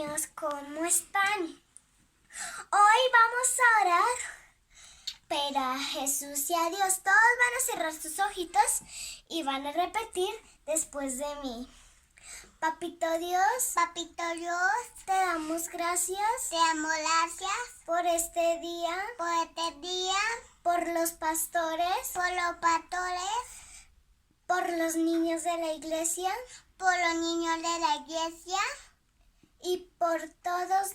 niños, ¿cómo están? Hoy vamos a orar, pero a Jesús y a Dios. Todos van a cerrar sus ojitos y van a repetir después de mí. Papito Dios, te damos gracias. Te damos gracias por este día, por los pastores, por los niños de la iglesia, por los niños de la iglesia y por todos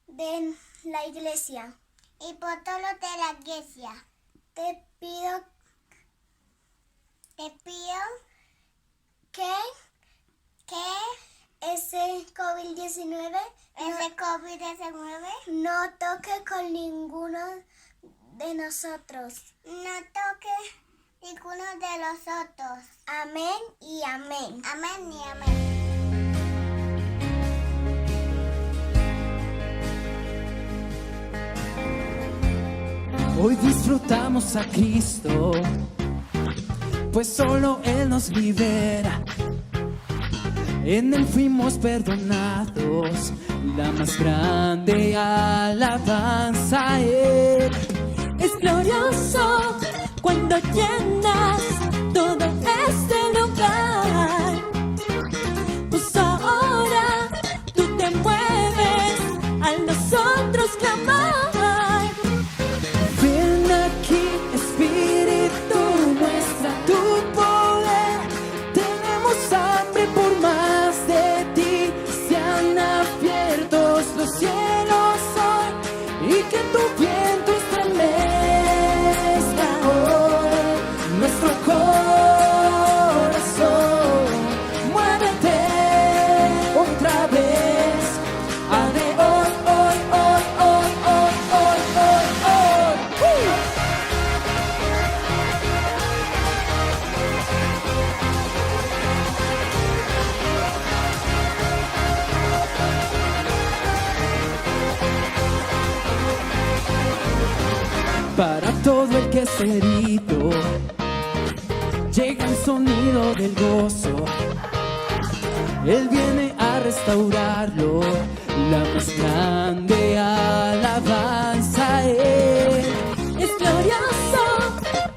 de la iglesia. y por todos los de la iglesia. Te pido que ese COVID-19 no toque con ninguno de nosotros. no toque ninguno de los otros. Amén y amén. Amén y amén. Hoy disfrutamos a Cristo, pues solo Él nos libera. En Él fuimos perdonados, la más grande alabanza a Él. Es glorioso cuando llenas todo este lugar. Pues ahora tú te mueves a nosotros clamar. Ven aquí, Espíritu, muestra tu poder. Tenemos hambre por más de ti. Sean abiertos los cielos hoy y que tu viento estremezca hoy nuestro corazón. Muévete otra vez. Arde hoy, hoy, hoy, hoy, hoy, hoy, hoy, hoy. Para todo el que es herido, llega el sonido del gozo. Él viene a restaurarlo, la más grande alabanza a Él. Es glorioso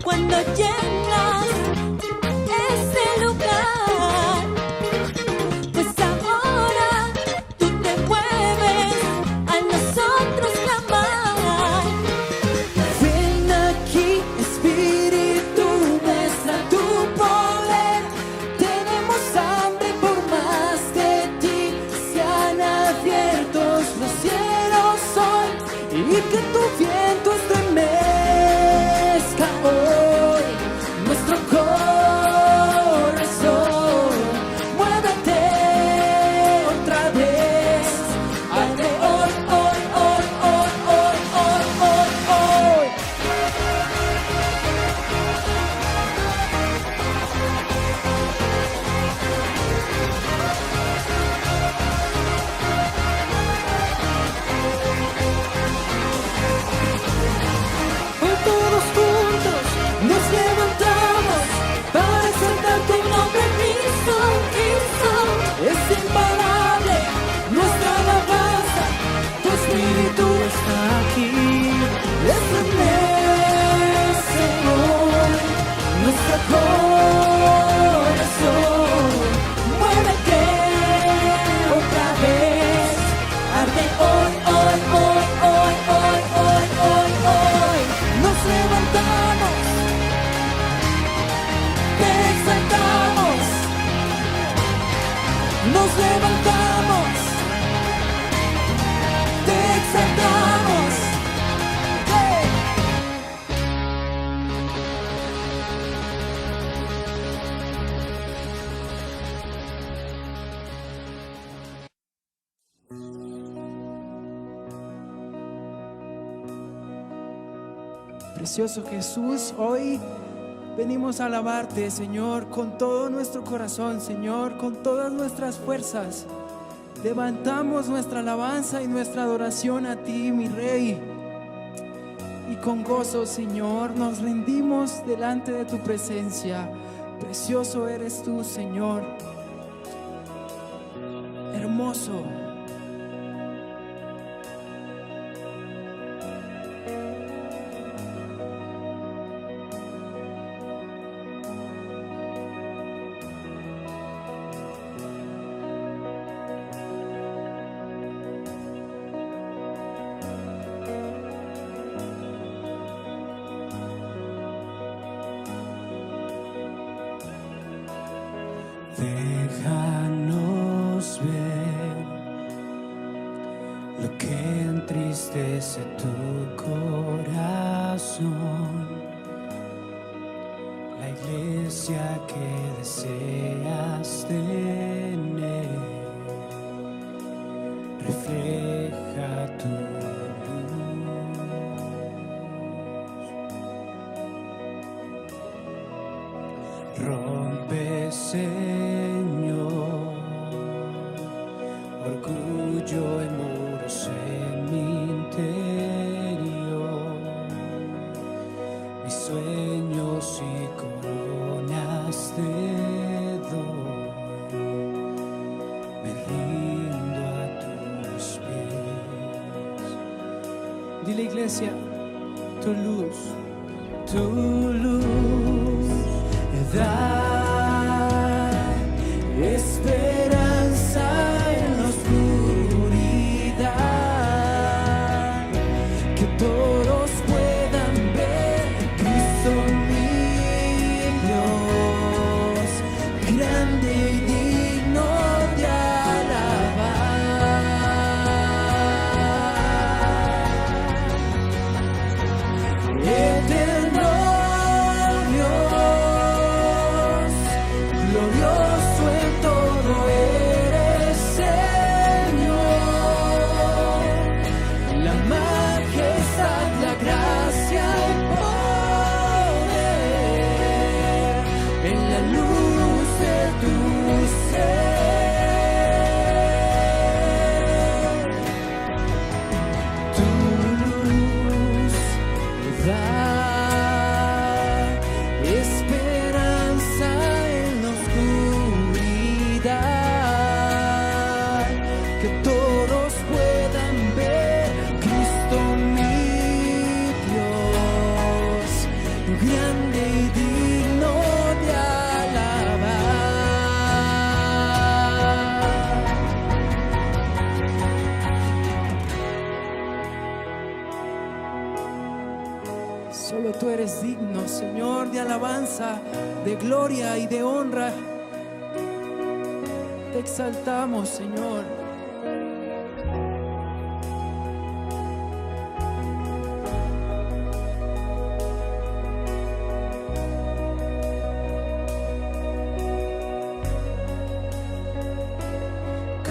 cuando llenas ese lugar. Pues ahora tú te mueves a nosotros clamar. Ven aquí, Espíritu, muestra tu poder. Tenemos hambre por más de ti. Sean abiertos los cielos hoy y que tu viento estremezca hoy nuestro corazón. Muévete otra vez. Arde hoy, hoy, hoy, hoy, hoy, hoy, hoy, hoy. Hoy todos juntos nos levantamos para exaltar tu nombre, Cristo, Cristo. Es imparable nuestra alabanza, tu espíritu está aquí. Estremece hoy nuestro corazón. Muévete otra vez. Arde hoy, hoy, hoy, hoy, hoy, hoy, hoy, hoy. Nos levantamos, te exaltamos. Nos levantamos, te exaltamos. Hey. Precioso Jesús, hoy venimos a alabarte, Señor, con todo nuestro corazón, Señor, con todas nuestras fuerzas. Levantamos nuestra alabanza y nuestra adoración a ti, mi Rey. Y con gozo, Señor, nos rendimos delante de tu presencia. Precioso eres tú, Señor. Hermoso. lo que entristece tu corazón. La iglesia que deseas tener refleja tu luz. Rompe, Señor, orgullo y muros en mi interior, mis sueños y coronas te doy, me rindo a tus pies. Dile, iglesia, tu luz da esperanza en la oscuridad, que todos puedan ver Cristo mi Dios, grande y digno de alabar. Eterno Dios, glorioso en todo eres, Señor, la majestad, la gracia y poder en la luz de tu ser. Tu luz da esperanza en la oscuridad, que todos puedan ver Cristo mi Dios, grande y digno de alabar. Solo tú eres digno, Señor, de alabanza, de gloria y de honra. Te exaltamos, Señor.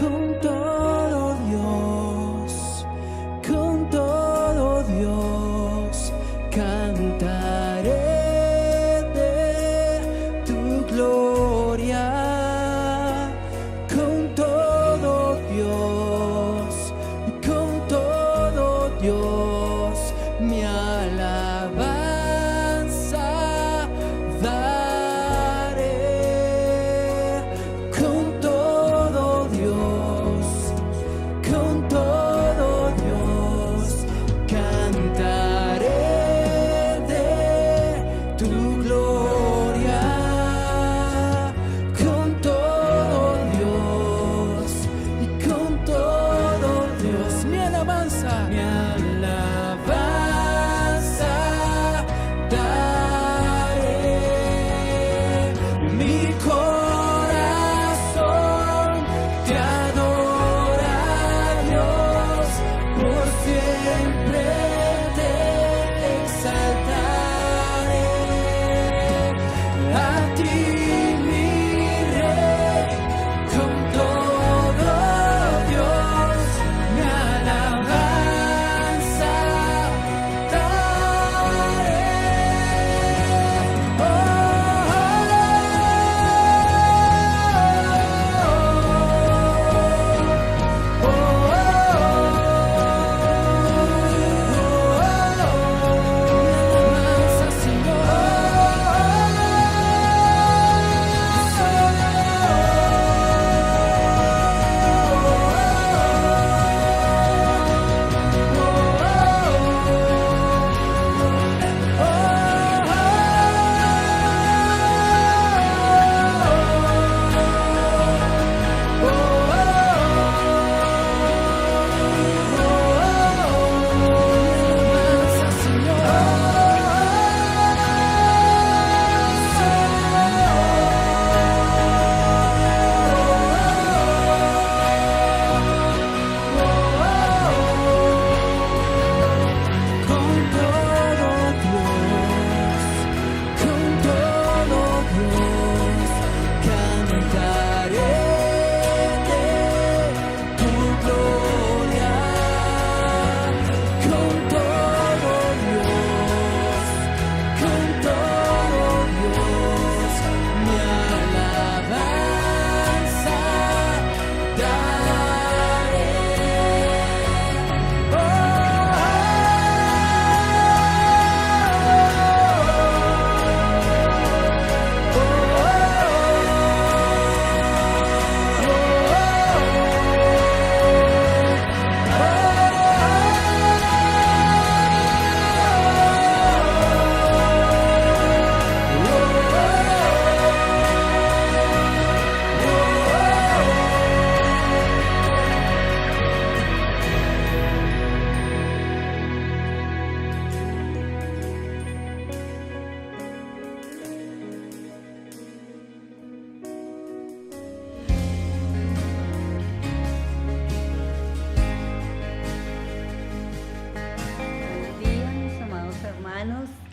Con todo Dios, cantaré de tu gloria. Con todo Dios, mi alabanza daré. Con todo Dios, cantaré de tu gloria. Con todo Dios, mi alabanza daré. Mi corazón te adora, Dios, por siempre te exaltaré. A ti, mi Rey, con todo Dios, mi alabanza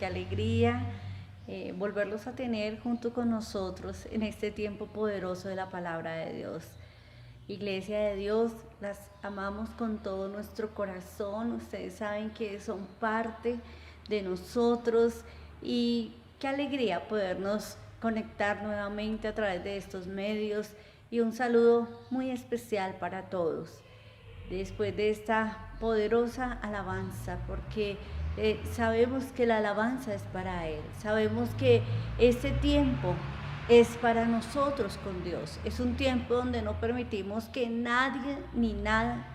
qué alegría volverlos a tener junto con nosotros en este tiempo poderoso de la palabra de Dios. Iglesia de Dios, las amamos con todo nuestro corazón. Ustedes saben que son parte de nosotros y qué alegría podernos conectar nuevamente a través de estos medios, y un saludo muy especial para todos después de esta poderosa alabanza, porque sabemos que la alabanza es para Él, sabemos que este tiempo es para nosotros con Dios, es un tiempo donde no permitimos que nadie ni nada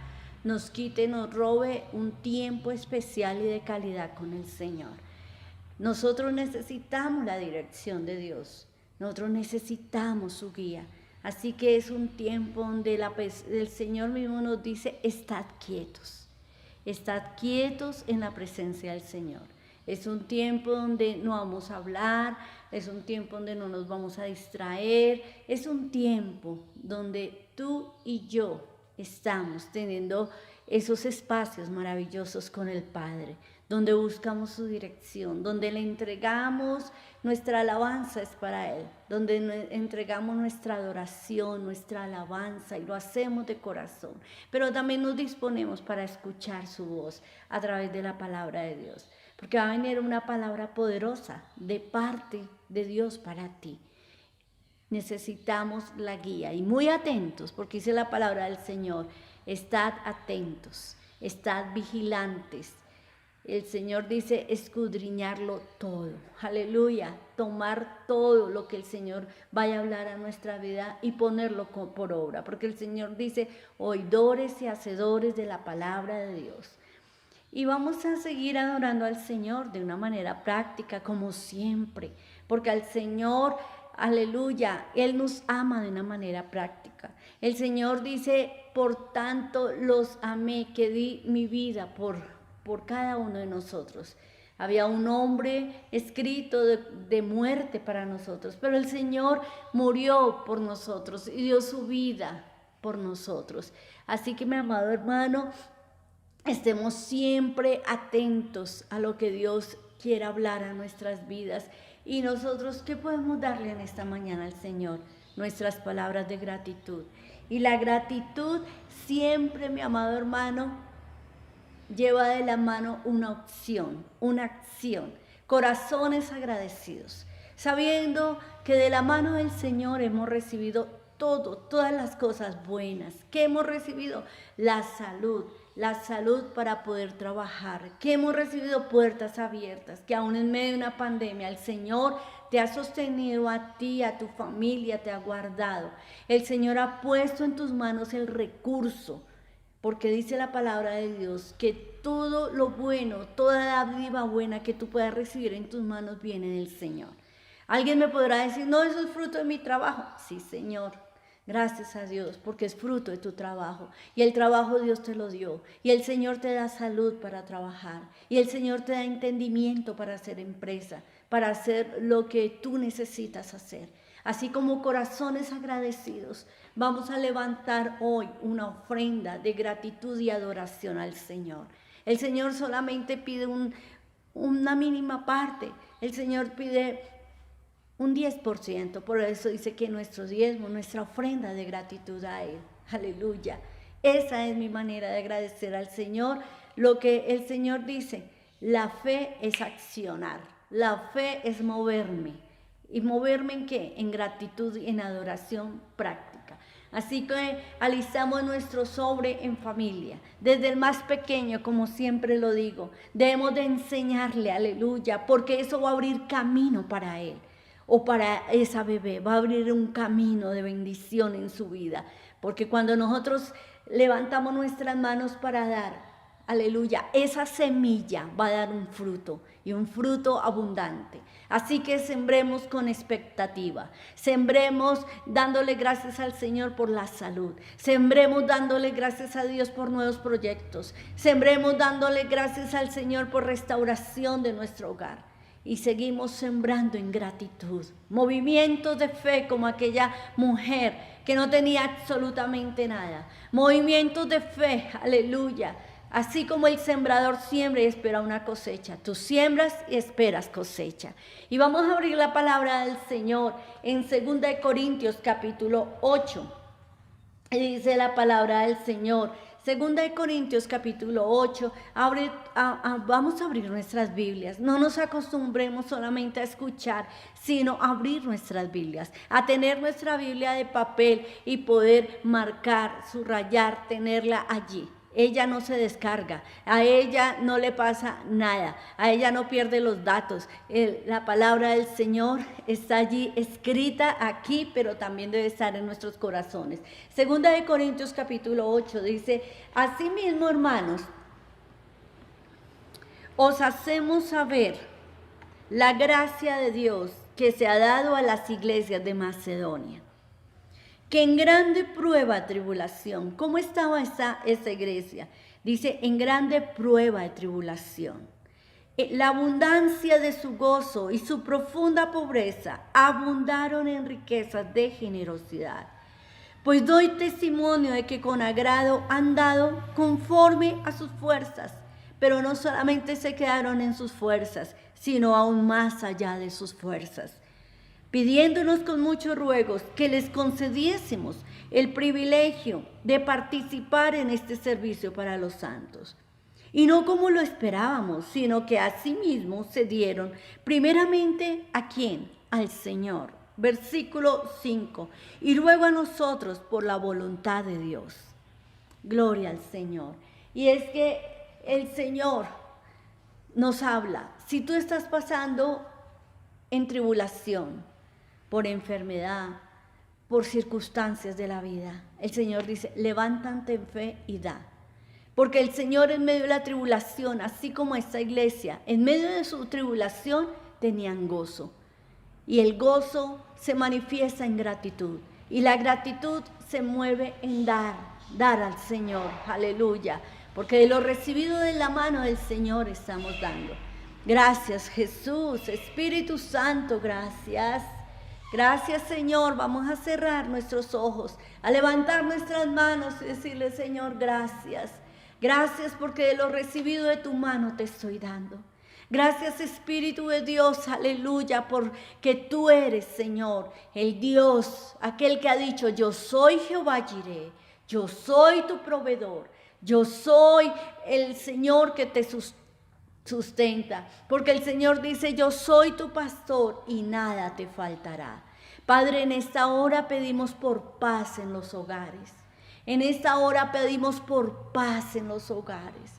nos quite, nos robe un tiempo especial y de calidad con el Señor. Nosotros necesitamos la dirección de Dios, nosotros necesitamos su guía. Así que es un tiempo donde el Señor mismo nos dice, estad quietos en la presencia del Señor. Es un tiempo donde no vamos a hablar, es un tiempo donde no nos vamos a distraer, es un tiempo donde tú y yo estamos teniendo esos espacios maravillosos con el Padre, donde buscamos su dirección, donde le entregamos nuestra alabanza es para Él, donde entregamos nuestra adoración, nuestra alabanza, y lo hacemos de corazón, pero también nos disponemos para escuchar su voz a través de la palabra de Dios, porque va a venir una palabra poderosa de parte de Dios para ti. Necesitamos la guía y muy atentos, porque dice la palabra del Señor, estad atentos, estad vigilantes. El Señor dice escudriñarlo todo, aleluya, tomar todo lo que el Señor vaya a hablar a nuestra vida y ponerlo por obra, porque el Señor dice oidores y hacedores de la palabra de Dios. Y vamos a seguir adorando al Señor de una manera práctica como siempre, porque al Señor, aleluya, Él nos ama de una manera práctica. El Señor dice, por tanto los amé, que di mi vida por cada uno de nosotros. Había un nombre escrito de muerte para nosotros, pero el Señor murió por nosotros y dio su vida por nosotros. Así que, mi amado hermano, estemos siempre atentos a lo que Dios quiere hablar a nuestras vidas. Y nosotros, ¿qué podemos darle en esta mañana al Señor? Nuestras palabras de gratitud. Y la gratitud siempre, mi amado hermano, lleva de la mano una acción, corazones agradecidos, sabiendo que de la mano del Señor hemos recibido todas las cosas buenas, que hemos recibido la salud para poder trabajar, que hemos recibido puertas abiertas, que aún en medio de una pandemia el Señor te ha sostenido a ti, a tu familia, te ha guardado. El Señor ha puesto en tus manos el recurso, porque dice la palabra de Dios que todo lo bueno, toda dádiva buena que tú puedas recibir en tus manos viene del Señor. Alguien me podrá decir, no, eso es fruto de mi trabajo. Sí, Señor, gracias a Dios, porque es fruto de tu trabajo. Y el trabajo Dios te lo dio. Y el Señor te da salud para trabajar. Y el Señor te da entendimiento para hacer empresa, para hacer lo que tú necesitas hacer. Así como corazones agradecidos, vamos a levantar hoy una ofrenda de gratitud y adoración al Señor. El Señor solamente pide una mínima parte. El Señor pide un 10%. Por eso dice que nuestro diezmo, nuestra ofrenda de gratitud a Él. Aleluya. Esa es mi manera de agradecer al Señor. Lo que el Señor dice, la fe es accionar. La fe es moverme. ¿Y moverme en qué? En gratitud y en adoración práctica. Así que alisamos nuestro sobre en familia. Desde el más pequeño, como siempre lo digo, debemos de enseñarle, aleluya, porque eso va a abrir camino para él o para esa bebé. Va a abrir un camino de bendición en su vida. Porque cuando nosotros levantamos nuestras manos para dar, aleluya, esa semilla va a dar un fruto y un fruto abundante. Así que sembremos con expectativa, sembremos dándole gracias al Señor por la salud, sembremos dándole gracias a Dios por nuevos proyectos, sembremos dándole gracias al Señor por restauración de nuestro hogar. Y seguimos sembrando en gratitud, movimientos de fe como aquella mujer que no tenía absolutamente nada, movimientos de fe, aleluya, Así como el sembrador siembra y espera una cosecha, tú siembras y esperas cosecha. Y vamos a abrir la palabra del Señor en 2 de Corintios capítulo 8. Y dice la palabra del Señor, 2 de Corintios capítulo 8, vamos a abrir nuestras Biblias. No nos acostumbremos solamente a escuchar, sino a abrir nuestras Biblias, a tener nuestra Biblia de papel y poder marcar, subrayar, tenerla allí. Ella no se descarga, a ella no le pasa nada, a ella no pierde los datos. La palabra del Señor está allí escrita aquí, pero también debe estar en nuestros corazones. 2 de Corintios capítulo 8 dice, asimismo, hermanos, os hacemos saber la gracia de Dios que se ha dado a las iglesias de Macedonia, que en grande prueba de tribulación. ¿Cómo estaba esta iglesia? Dice, en grande prueba de tribulación. La abundancia de su gozo y su profunda pobreza abundaron en riquezas de generosidad. Pues doy testimonio de que con agrado han dado conforme a sus fuerzas, pero no solamente se quedaron en sus fuerzas, sino aún más allá de sus fuerzas, pidiéndonos con muchos ruegos que les concediésemos el privilegio de participar en este servicio para los santos. Y no como lo esperábamos, sino que asimismo se dieron primeramente ¿a quién? Al Señor. Versículo 5. Y luego a nosotros por la voluntad de Dios. Gloria al Señor. Y es que el Señor nos habla. Si tú estás pasando en tribulación, por enfermedad, por circunstancias de la vida, el Señor dice, levántate en fe y da. Porque el Señor en medio de la tribulación, así como esta iglesia, en medio de su tribulación tenían gozo. Y el gozo se manifiesta en gratitud. Y la gratitud se mueve en dar al Señor. Aleluya. Porque de lo recibido de la mano del Señor estamos dando. Gracias, Jesús. Espíritu Santo, gracias. Gracias, Señor. Vamos a cerrar nuestros ojos, a levantar nuestras manos y decirle, Señor, gracias. Gracias porque de lo recibido de tu mano te estoy dando. Gracias, Espíritu de Dios, aleluya, porque tú eres, Señor, el Dios, aquel que ha dicho, yo soy Jehová Jireh, yo soy tu proveedor, yo soy el Señor que te sustenta, porque el Señor dice, yo soy tu pastor y nada te faltará. Padre, en esta hora pedimos por paz en los hogares. En esta hora pedimos por paz en los hogares.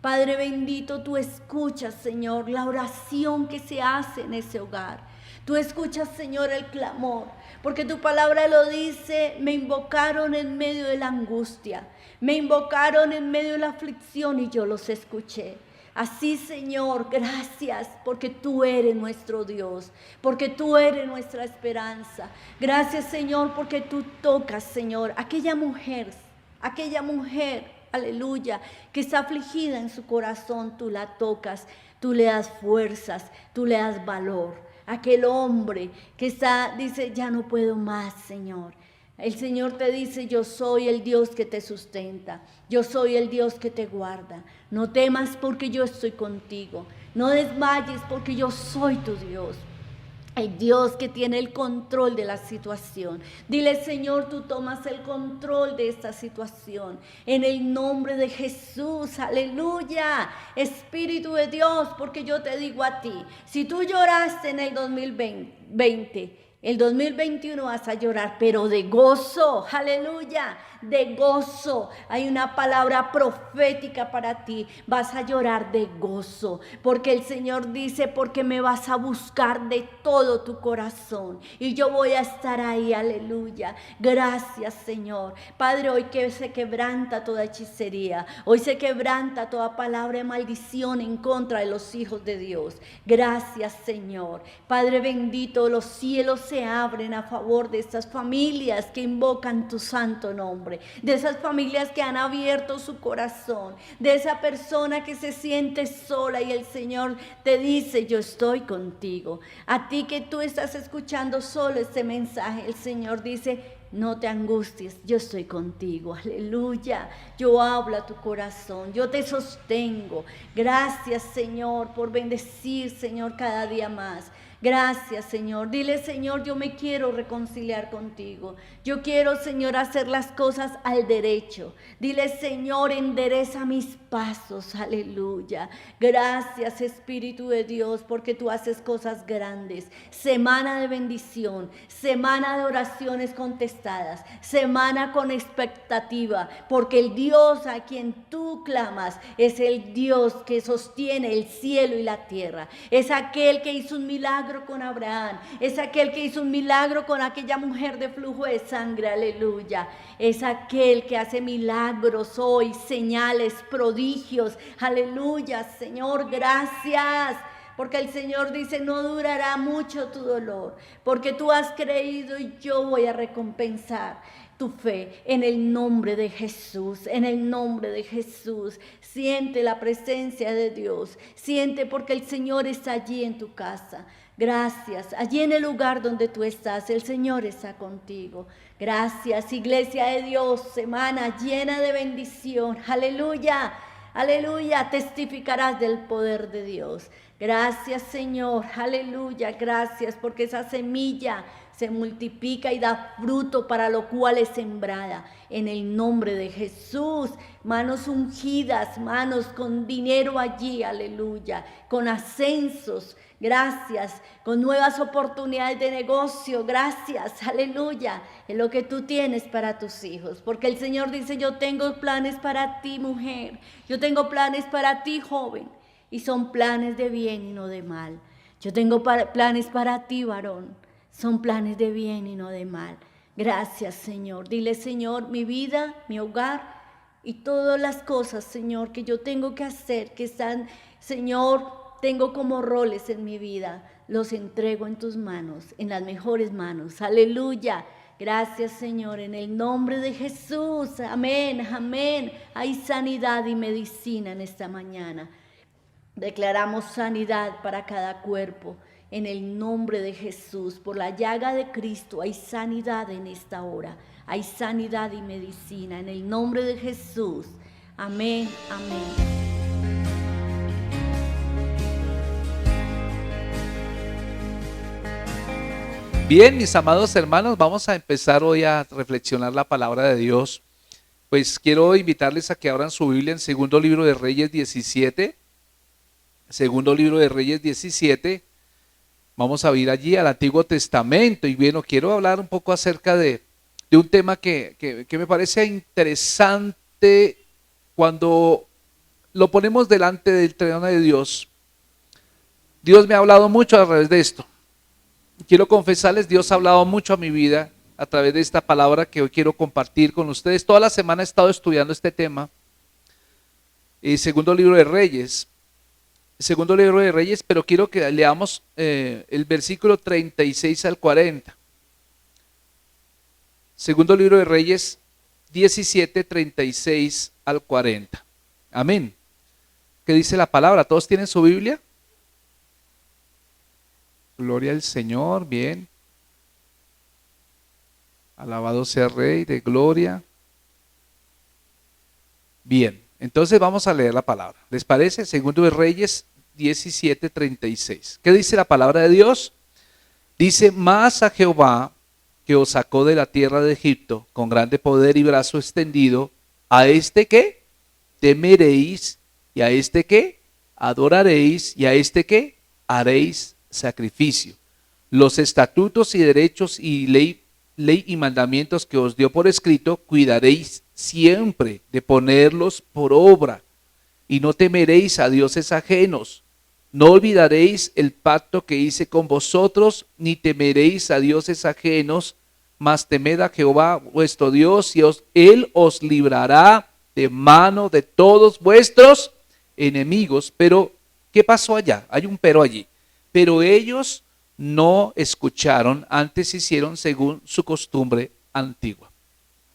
Padre bendito, tú escuchas, Señor, la oración que se hace en ese hogar. Tú escuchas, Señor, el clamor, porque tu palabra lo dice, me invocaron en medio de la angustia, me invocaron en medio de la aflicción y yo los escuché. Así, Señor, gracias porque tú eres nuestro Dios, porque tú eres nuestra esperanza. Gracias, Señor, porque tú tocas, Señor, aquella mujer, aleluya, que está afligida en su corazón, tú la tocas, tú le das fuerzas, tú le das valor. Aquel hombre que dice, ya no puedo más, Señor. El Señor te dice, yo soy el Dios que te sustenta, yo soy el Dios que te guarda. No temas porque yo estoy contigo, no desmayes porque yo soy tu Dios. El Dios que tiene el control de la situación. Dile, Señor, tú tomas el control de esta situación. En el nombre de Jesús, aleluya. Espíritu de Dios, porque yo te digo a ti, si tú lloraste en el 2020, el 2021 vas a llorar, pero de gozo, aleluya, de gozo. Hay una palabra profética para ti, vas a llorar de gozo, porque el Señor dice, porque me vas a buscar de todo tu corazón y yo voy a estar ahí, aleluya. Gracias, Señor. Padre, hoy que se quebranta toda hechicería, hoy se quebranta toda palabra de maldición en contra de los hijos de Dios. Gracias, Señor. Padre bendito, los cielos se abren a favor de estas familias que invocan tu santo nombre, de esas familias que han abierto su corazón, de esa persona que se siente sola y el Señor te dice, yo estoy contigo. A ti que tú estás escuchando solo este mensaje, el Señor dice, no te angusties, yo estoy contigo, aleluya. Yo hablo a tu corazón, yo te sostengo. Gracias, Señor, por bendecir, Señor, cada día más. Gracias, Señor. Dile, Señor, yo me quiero reconciliar contigo. Yo quiero, Señor, hacer las cosas al derecho. Dile, Señor, endereza mis pasos. Aleluya. Gracias, Espíritu de Dios, porque tú haces cosas grandes. Semana de bendición, semana de oraciones contestadas, semana con expectativa, porque el Dios a quien tú clamas es el Dios que sostiene el cielo y la tierra. Es aquel que hizo un milagro con Abraham, es aquel que hizo un milagro con aquella mujer de flujo de sangre, aleluya. Es aquel que hace milagros hoy, señales, prodigios, aleluya. Señor, gracias, porque el Señor dice, no durará mucho tu dolor, porque tú has creído y yo voy a recompensar tu fe en el nombre de Jesús, en el nombre de Jesús. Siente la presencia de Dios, siente porque el Señor está allí en tu casa. Gracias, allí en el lugar donde tú estás, el Señor está contigo. Gracias, Iglesia de Dios, semana llena de bendición. Aleluya, aleluya, testificarás del poder de Dios. Gracias, Señor, aleluya, gracias porque esa semilla se multiplica y da fruto para lo cual es sembrada. En el nombre de Jesús, manos ungidas, manos con dinero allí, aleluya, con ascensos, gracias, con nuevas oportunidades de negocio, gracias, aleluya, en lo que tú tienes para tus hijos. Porque el Señor dice, yo tengo planes para ti, mujer, yo tengo planes para ti, joven, y son planes de bien y no de mal. Yo tengo planes para ti, varón. Son planes de bien y no de mal. Gracias, Señor. Dile, Señor, mi vida, mi hogar y todas las cosas, Señor, que yo tengo que hacer, que están, Señor, tengo como roles en mi vida, los entrego en tus manos, en las mejores manos. Aleluya. Gracias, Señor, en el nombre de Jesús. Amén, amén. Hay sanidad y medicina en esta mañana. Declaramos sanidad para cada cuerpo. En el nombre de Jesús, por la llaga de Cristo, hay sanidad en esta hora. Hay sanidad y medicina. En el nombre de Jesús. Amén, amén. Bien, mis amados hermanos, vamos a empezar hoy a reflexionar la palabra de Dios. Pues quiero invitarles a que abran su Biblia en Segundo Libro de Reyes 17. Segundo Libro de Reyes 17. Vamos a ir allí al Antiguo Testamento y bueno, quiero hablar un poco acerca de un tema que me parece interesante cuando lo ponemos delante del trono de Dios. Dios me ha hablado mucho a través de esto. Quiero confesarles, Dios ha hablado mucho a mi vida a través de esta palabra que hoy quiero compartir con ustedes. Toda la semana he estado estudiando este tema. Segundo Libro de Reyes. Segundo Libro de Reyes, pero quiero que leamos el versículo 36 al 40. Segundo Libro de Reyes 17, 36 al 40. Amén. ¿Qué dice la palabra? ¿Todos tienen su Biblia? Gloria al Señor, bien. Alabado sea Rey de gloria. Bien. Entonces vamos a leer la palabra. ¿Les parece? Segundo de Reyes 17, 36. ¿Qué dice la palabra de Dios? Dice, mas a Jehová que os sacó de la tierra de Egipto con grande poder y brazo extendido, a este que temeréis y a este que adoraréis y a este que haréis sacrificio. Los estatutos y derechos y ley y mandamientos que os dio por escrito, cuidaréis siempre de ponerlos por obra, y no temeréis a dioses ajenos. No olvidaréis el pacto que hice con vosotros, ni temeréis a dioses ajenos, mas temed a Jehová vuestro Dios, y Él os librará de mano de todos vuestros enemigos. Pero, ¿qué pasó allá? Hay un pero allí. Pero ellos no escucharon, antes hicieron según su costumbre antigua.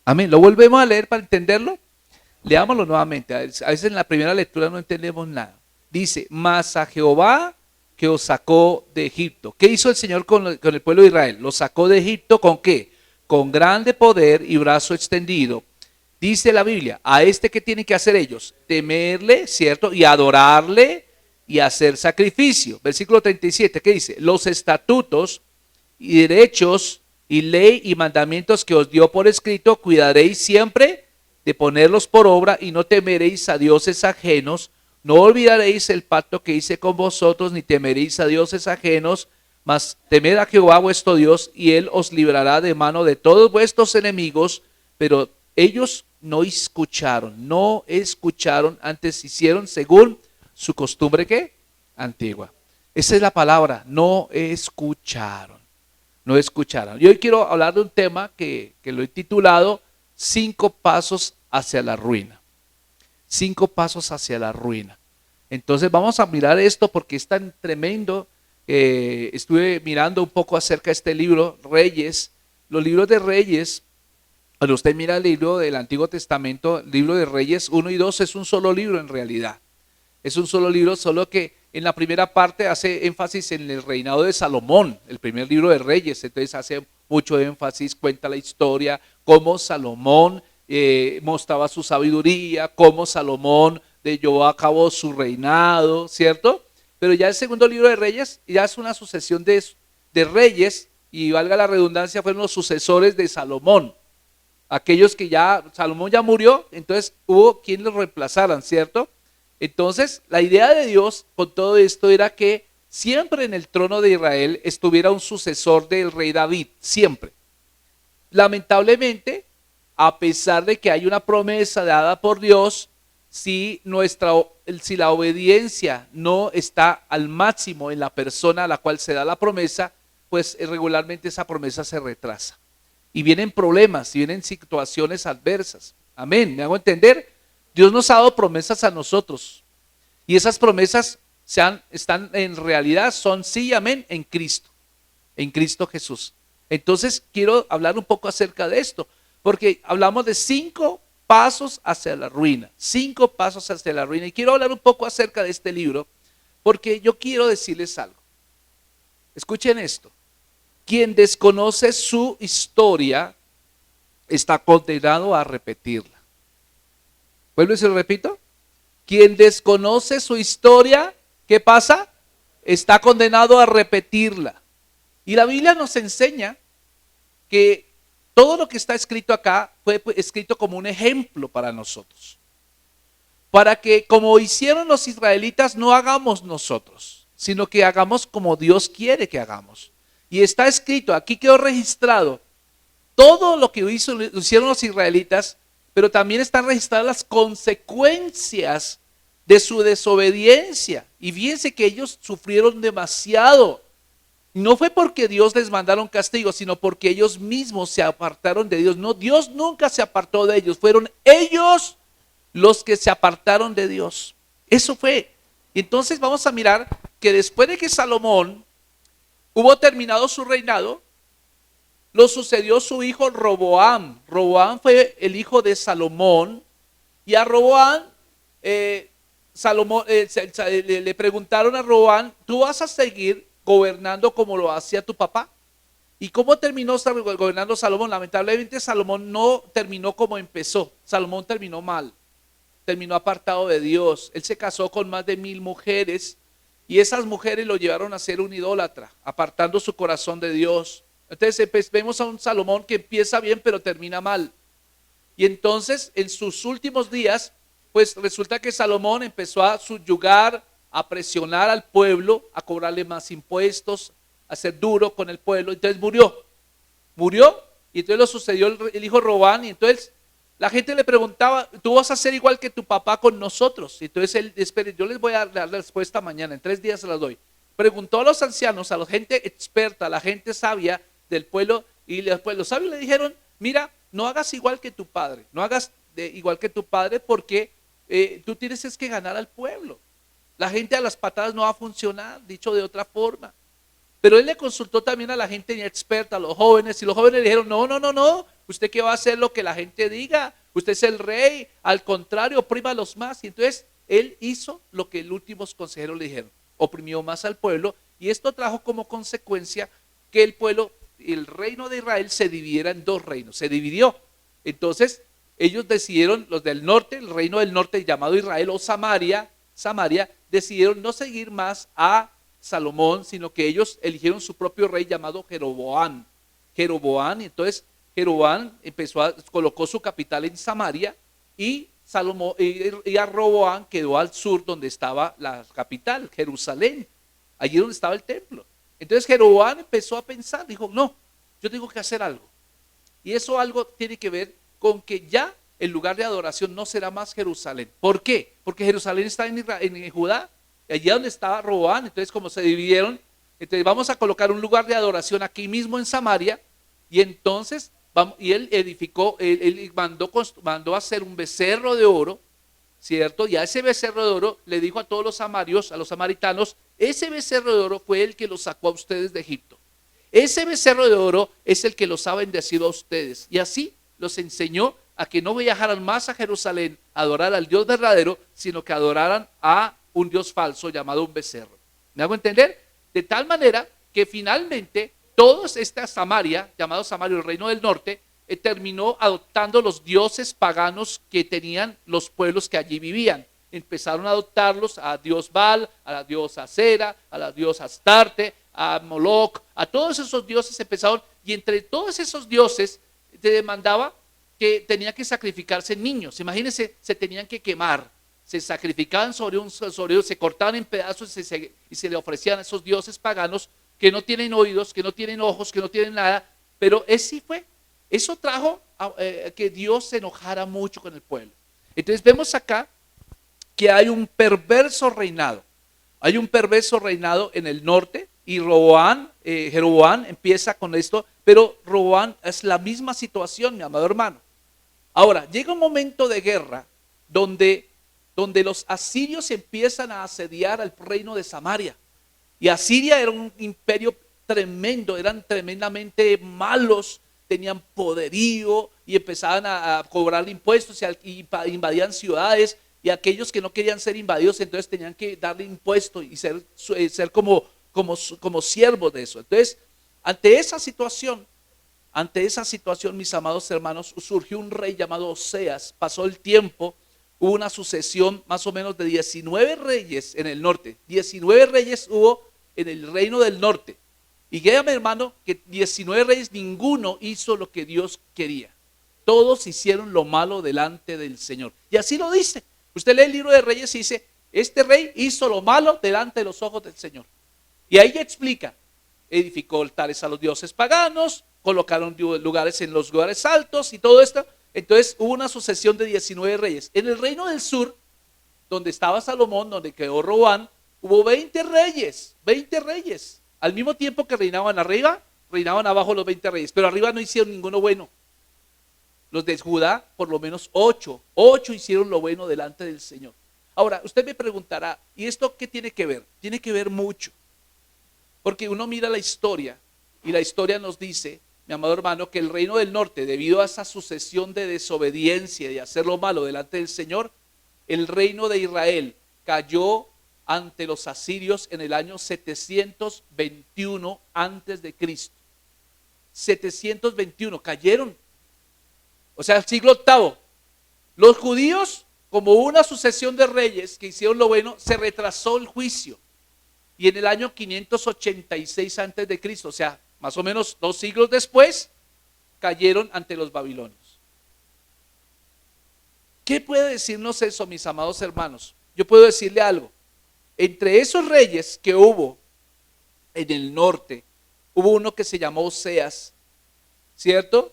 Amén. ¿Lo volvemos a leer para entenderlo? Leámoslo nuevamente. A veces en la primera lectura no entendemos nada. Dice, mas a Jehová que os sacó de Egipto. ¿Qué hizo el Señor con el pueblo de Israel? Lo sacó de Egipto ¿con qué? con grande poder y brazo extendido. Dice la Biblia, a este que tienen que hacer ellos, temerle, ¿cierto? Y adorarle y hacer sacrificio. Versículo 37, ¿qué dice? Los estatutos y derechos y ley y mandamientos que os dio por escrito, cuidaréis siempre de ponerlos por obra y no temeréis a dioses ajenos, no olvidaréis el pacto que hice con vosotros, ni temeréis a dioses ajenos, mas temed a Jehová vuestro Dios y él os librará de mano de todos vuestros enemigos. Pero ellos no escucharon, antes hicieron según su costumbre, ¿qué? Antigua. Esa es la palabra, no escucharon. No escucharon. Y hoy quiero hablar de un tema que lo he titulado 5 pasos hacia la ruina. 5 pasos hacia la ruina. Entonces vamos a mirar esto porque es tan tremendo. Estuve mirando un poco acerca de este libro, Reyes. Los libros de Reyes, cuando usted mira el libro del Antiguo Testamento, el libro de Reyes 1 y 2 es un solo libro en realidad. Es un solo libro, solo que en la primera parte hace énfasis en el reinado de Salomón, el primer libro de Reyes. Entonces hace mucho énfasis, cuenta la historia, cómo Salomón mostraba su sabiduría, cómo Salomón llevó a cabo su reinado, ¿cierto? Pero ya el segundo libro de Reyes ya es una sucesión de reyes, y valga la redundancia, fueron los sucesores de Salomón. Aquellos que ya, Salomón ya murió, entonces hubo quien los reemplazaran, ¿cierto? Entonces, la idea de Dios con todo esto era que siempre en el trono de Israel estuviera un sucesor del rey David, siempre. Lamentablemente, a pesar de que hay una promesa dada por Dios, si la obediencia no está al máximo en la persona a la cual se da la promesa, pues regularmente esa promesa se retrasa. Y vienen problemas, y vienen situaciones adversas. Amén, ¿me hago entender? Dios nos ha dado promesas a nosotros. Y esas promesas están en realidad, son sí y amén en Cristo Jesús. Entonces quiero hablar un poco acerca de esto, porque hablamos de 5 pasos hacia la ruina, 5 pasos hacia la ruina. Y quiero hablar un poco acerca de este libro, porque yo quiero decirles algo. Escuchen esto. Quien desconoce su historia está condenado a repetirla. ¿Vuelvo y se lo repito? Quien desconoce su historia, ¿qué pasa? Está condenado a repetirla. Y la Biblia nos enseña que todo lo que está escrito acá fue escrito como un ejemplo para nosotros. Para que, como hicieron los israelitas, no hagamos nosotros, sino que hagamos como Dios quiere que hagamos. Y está escrito, aquí quedó registrado todo lo que hicieron los israelitas, pero también están registradas las consecuencias de su desobediencia. Y fíjense que ellos sufrieron demasiado. No fue porque Dios les mandaron castigo, sino porque ellos mismos se apartaron de Dios. No, Dios nunca se apartó de ellos, fueron ellos los que se apartaron de Dios. Eso fue. Y entonces vamos a mirar que después de que Salomón hubo terminado su reinado, lo sucedió su hijo Roboam. Roboam fue el hijo de Salomón, y a Roboam, le preguntaron a Roboam, ¿tú vas a seguir gobernando como lo hacía tu papá? ¿Y cómo terminó gobernando Salomón? Lamentablemente Salomón no terminó como empezó. Salomón terminó mal, terminó apartado de Dios. Él se casó con más de 1000 mujeres, y esas mujeres lo llevaron a ser un idólatra, apartando su corazón de Dios. Entonces vemos a un Salomón que empieza bien pero termina mal. Y entonces en sus últimos días, pues resulta que Salomón empezó a subyugar, a presionar al pueblo, a cobrarle más impuestos, a ser duro con el pueblo. Entonces murió, y entonces lo sucedió el hijo Roboam. Y entonces la gente le preguntaba, ¿tú vas a ser igual que tu papá con nosotros? Y entonces él, espere, yo les voy a dar la respuesta mañana, en 3 días se las doy. Preguntó a los ancianos, a la gente experta, a la gente sabia del pueblo, y después los sabios le dijeron, mira, no hagas igual que tu padre, no hagas igual que tu padre, porque tú tienes que ganar al pueblo. La gente a las patadas no va a funcionar, dicho de otra forma. Pero él le consultó también a la gente experta, a los jóvenes, y los jóvenes le dijeron, no, usted qué va a hacer lo que la gente diga, usted es el rey, al contrario, oprima a los más. Y entonces él hizo lo que los últimos consejeros le dijeron, oprimió más al pueblo, y esto trajo como consecuencia que el pueblo el reino de Israel se dividiera en dos reinos, se dividió. Entonces ellos decidieron, los del norte, el reino del norte llamado Israel o Samaria, decidieron no seguir más a Salomón, sino que ellos eligieron su propio rey llamado Jeroboam. Y entonces Jeroboam colocó su capital en Samaria y a Roboam quedó al sur donde estaba la capital, Jerusalén, allí donde estaba el templo. Entonces Jeroboam empezó a pensar, dijo, no, yo tengo que hacer algo. Y eso algo tiene que ver con que ya el lugar de adoración no será más Jerusalén. ¿Por qué? Porque Jerusalén está en Judá, allí donde estaba Roboam. Entonces como se dividieron, entonces vamos a colocar un lugar de adoración aquí mismo en Samaria. Y entonces, y él edificó, él mandó a hacer un becerro de oro, ¿cierto? Y a ese becerro de oro le dijo a todos los samarios, a los samaritanos, ese becerro de oro fue el que los sacó a ustedes de Egipto. Ese becerro de oro es el que los ha bendecido a ustedes. Y así los enseñó a que no viajaran más a Jerusalén a adorar al Dios verdadero, sino que adoraran a un Dios falso llamado un becerro. ¿Me hago entender? De tal manera que finalmente toda esta Samaria, llamado Samaria, el reino del norte, terminó adoptando los dioses paganos que tenían los pueblos que allí vivían. Empezaron a adoptarlos a Dios Baal, a la diosa Cera, a la diosa Astarte, a Moloch, a todos esos dioses empezaron, y entre todos esos dioses te demandaba que tenía que sacrificarse niños. Imagínense, se tenían que quemar, se sacrificaban sobre un, se cortaban en pedazos y se le ofrecían a esos dioses paganos que no tienen oídos, que no tienen ojos, que no tienen nada. Pero eso trajo que Dios se enojara mucho con el pueblo. Entonces vemos acá que hay un perverso reinado. Hay un perverso reinado en el norte y Jeroboam empieza con esto, pero Roboam es la misma situación, mi amado hermano. Ahora, llega un momento de guerra donde los asirios empiezan a asediar al reino de Samaria. Y Asiria era un imperio tremendo, eran tremendamente malos, tenían poderío y empezaban a cobrar impuestos y invadían ciudades. Y aquellos que no querían ser invadidos, entonces tenían que darle impuestos y ser como siervos de eso. Entonces, ante esa situación, mis amados hermanos, surgió un rey llamado Oseas. Pasó el tiempo, hubo una sucesión más o menos de 19 reyes en el norte. 19 reyes hubo en el reino del norte. Y créame, hermano, que 19 reyes, ninguno hizo lo que Dios quería. Todos hicieron lo malo delante del Señor. Y así lo dice. Usted lee el libro de Reyes y dice, este rey hizo lo malo delante de los ojos del Señor. Y ahí explica, edificó altares a los dioses paganos, colocaron lugares en los lugares altos y todo esto. Entonces hubo una sucesión de 19 reyes. En el reino del sur, donde estaba Salomón, donde quedó Roboam, hubo 20 reyes. Al mismo tiempo que reinaban arriba, reinaban abajo los 20 reyes. Pero arriba no hicieron ninguno bueno. Los de Judá, por lo menos 8 hicieron lo bueno delante del Señor. Ahora, usted me preguntará, ¿y esto qué tiene que ver? Tiene que ver mucho. Porque uno mira la historia y la historia nos dice, mi amado hermano, que el reino del norte, debido a esa sucesión de desobediencia y de hacer lo malo delante del Señor, el reino de Israel cayó ante los asirios en el año 721 antes de Cristo. 721, cayeron. O sea, el siglo VIII. Los judíos, como una sucesión de reyes que hicieron lo bueno, se retrasó el juicio. Y en el año 586 antes de Cristo, o sea, más o menos 2 siglos después, cayeron ante los babilonios. ¿Qué puede decirnos eso, mis amados hermanos? Yo puedo decirle algo. Entre esos reyes que hubo en el norte, hubo uno que se llamó Oseas, ¿cierto?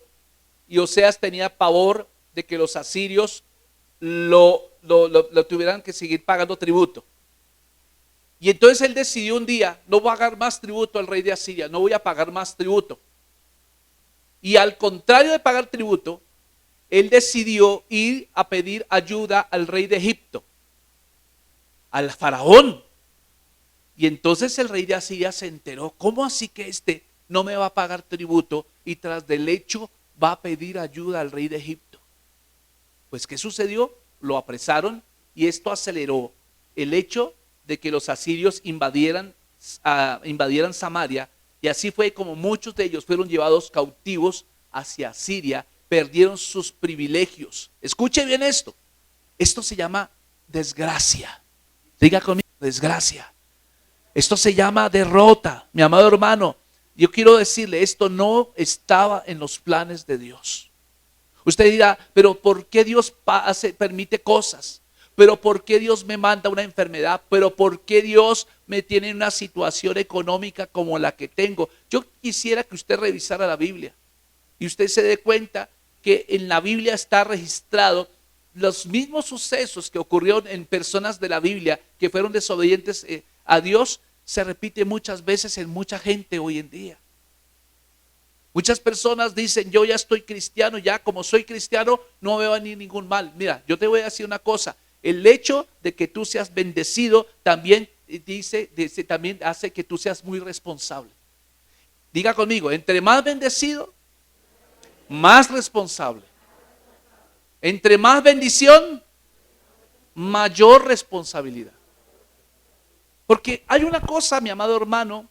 Y Oseas tenía pavor de que los asirios lo tuvieran que seguir pagando tributo. Y entonces él decidió un día, no voy a pagar más tributo al rey de Asiria, no voy a pagar más tributo. Y al contrario de pagar tributo, él decidió ir a pedir ayuda al rey de Egipto, al faraón. Y entonces el rey de Asiria se enteró, ¿cómo así que este no me va a pagar tributo y tras del hecho va a pedir ayuda al rey de Egipto? Pues ¿qué sucedió? Lo apresaron y esto aceleró el hecho de que los asirios invadieran Samaria Y así fue como muchos de ellos fueron llevados cautivos hacia Siria, perdieron sus privilegios. Escuche bien esto. Esto se llama desgracia. Diga conmigo, desgracia. Esto se llama derrota, mi amado hermano. Yo quiero decirle, esto no estaba en los planes de Dios. Usted dirá, pero ¿por qué Dios permite cosas? ¿Pero por qué Dios me manda una enfermedad? ¿Pero por qué Dios me tiene en una situación económica como la que tengo? Yo quisiera que usted revisara la Biblia y usted se dé cuenta que en la Biblia está registrado los mismos sucesos que ocurrieron en personas de la Biblia que fueron desobedientes a Dios, se repite muchas veces en mucha gente hoy en día. Muchas personas dicen, yo ya estoy cristiano, ya como soy cristiano no me va a venir ningún mal. Mira, yo te voy a decir una cosa, el hecho de que tú seas bendecido también también hace que tú seas muy responsable. Diga conmigo, entre más bendecido, más responsable. Entre más bendición, mayor responsabilidad. Porque hay una cosa, mi amado hermano,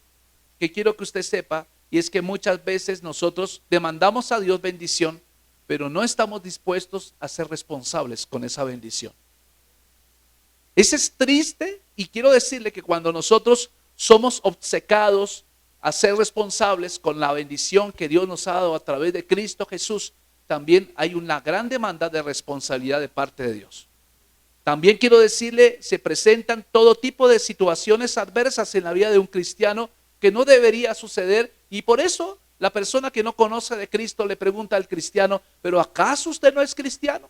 que quiero que usted sepa, y es que muchas veces nosotros demandamos a Dios bendición, pero no estamos dispuestos a ser responsables con esa bendición. Eso es triste, y quiero decirle que cuando nosotros somos obcecados a ser responsables con la bendición que Dios nos ha dado a través de Cristo Jesús, también hay una gran demanda de responsabilidad de parte de Dios. También quiero decirle, se presentan todo tipo de situaciones adversas en la vida de un cristiano que no debería suceder, y por eso la persona que no conoce de Cristo le pregunta al cristiano, ¿pero acaso usted no es cristiano?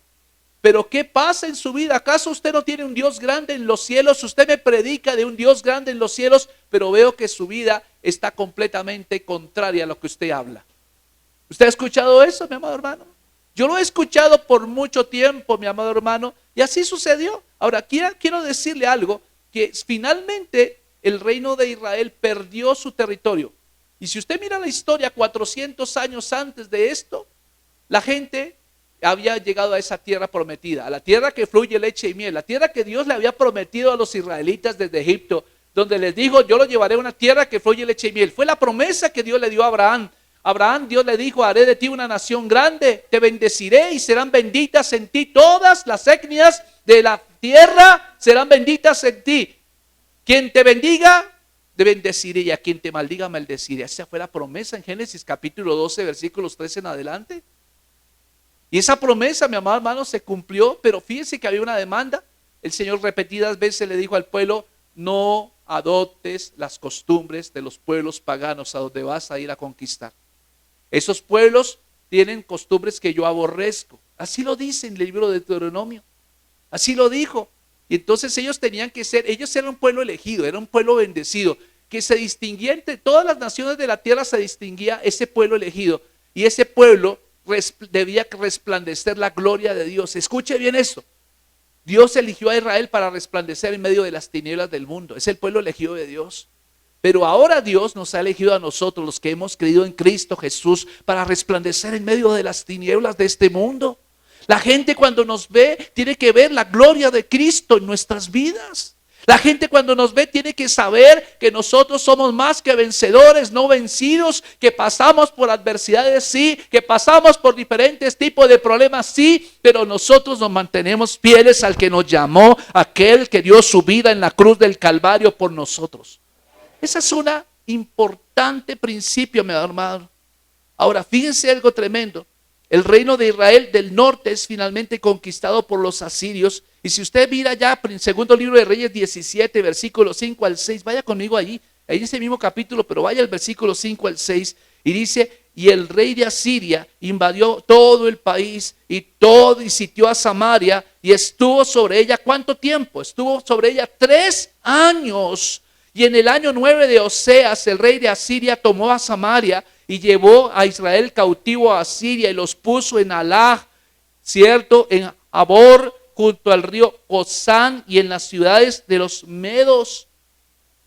¿Pero qué pasa en su vida? ¿Acaso usted no tiene un Dios grande en los cielos? Usted me predica de un Dios grande en los cielos, pero veo que su vida está completamente contraria a lo que usted habla. ¿Usted ha escuchado eso, mi amado hermano? Yo lo he escuchado por mucho tiempo, mi amado hermano, y así sucedió. Ahora, quiero decirle algo, que finalmente el reino de Israel perdió su territorio. Y si usted mira la historia, 400 años antes de esto, la gente había llegado a esa tierra prometida, a la tierra que fluye leche y miel, la tierra que Dios le había prometido a los israelitas desde Egipto, donde les dijo, yo lo llevaré a una tierra que fluye leche y miel. Fue la promesa que Dios le dio a Abraham. Abraham, Dios le dijo, haré de ti una nación grande, te bendeciré y serán benditas en ti todas las etnias de la tierra, serán benditas en ti. Quien te bendiga, te bendeciré, y a quien te maldiga, maldeciré. Esa fue la promesa en Génesis capítulo 12, versículos 13 en adelante. Y esa promesa, mi amado hermano, se cumplió, pero fíjense que había una demanda. El Señor repetidas veces le dijo al pueblo, no adoptes las costumbres de los pueblos paganos a donde vas a ir a conquistar. Esos pueblos tienen costumbres que yo aborrezco. Así lo dice en el libro de Deuteronomio. Así lo dijo. Y entonces ellos tenían que ser, ellos eran un pueblo elegido, era un pueblo bendecido, que se distinguía entre todas las naciones de la tierra, se distinguía ese pueblo elegido. Y ese pueblo debía resplandecer la gloria de Dios. Escuche bien esto. Dios eligió a Israel para resplandecer en medio de las tinieblas del mundo. Es el pueblo elegido de Dios. Pero ahora Dios nos ha elegido a nosotros, los que hemos creído en Cristo Jesús, para resplandecer en medio de las tinieblas de este mundo. La gente cuando nos ve tiene que ver la gloria de Cristo en nuestras vidas. La gente cuando nos ve tiene que saber que nosotros somos más que vencedores, no vencidos, que pasamos por adversidades, sí, que pasamos por diferentes tipos de problemas, sí, pero nosotros nos mantenemos fieles al que nos llamó, aquel que dio su vida en la cruz del Calvario por nosotros. Ese es un importante principio, mi hermano. Ahora, fíjense algo tremendo. El reino de Israel del norte es finalmente conquistado por los asirios. Y si usted mira ya en segundo libro de Reyes 17, versículos 5 al 6, vaya conmigo allí, en ese mismo capítulo, pero vaya al versículo 5 al 6, y dice, y el rey de Asiria invadió todo el país y sitió a Samaria y estuvo sobre ella, ¿cuánto tiempo? Estuvo sobre ella 3 años. Y en el año 9 de Oseas, el rey de Asiria tomó a Samaria y llevó a Israel cautivo a Asiria y los puso en Halach, ¿cierto? En Habor, junto al río Gozán y en las ciudades de los medos.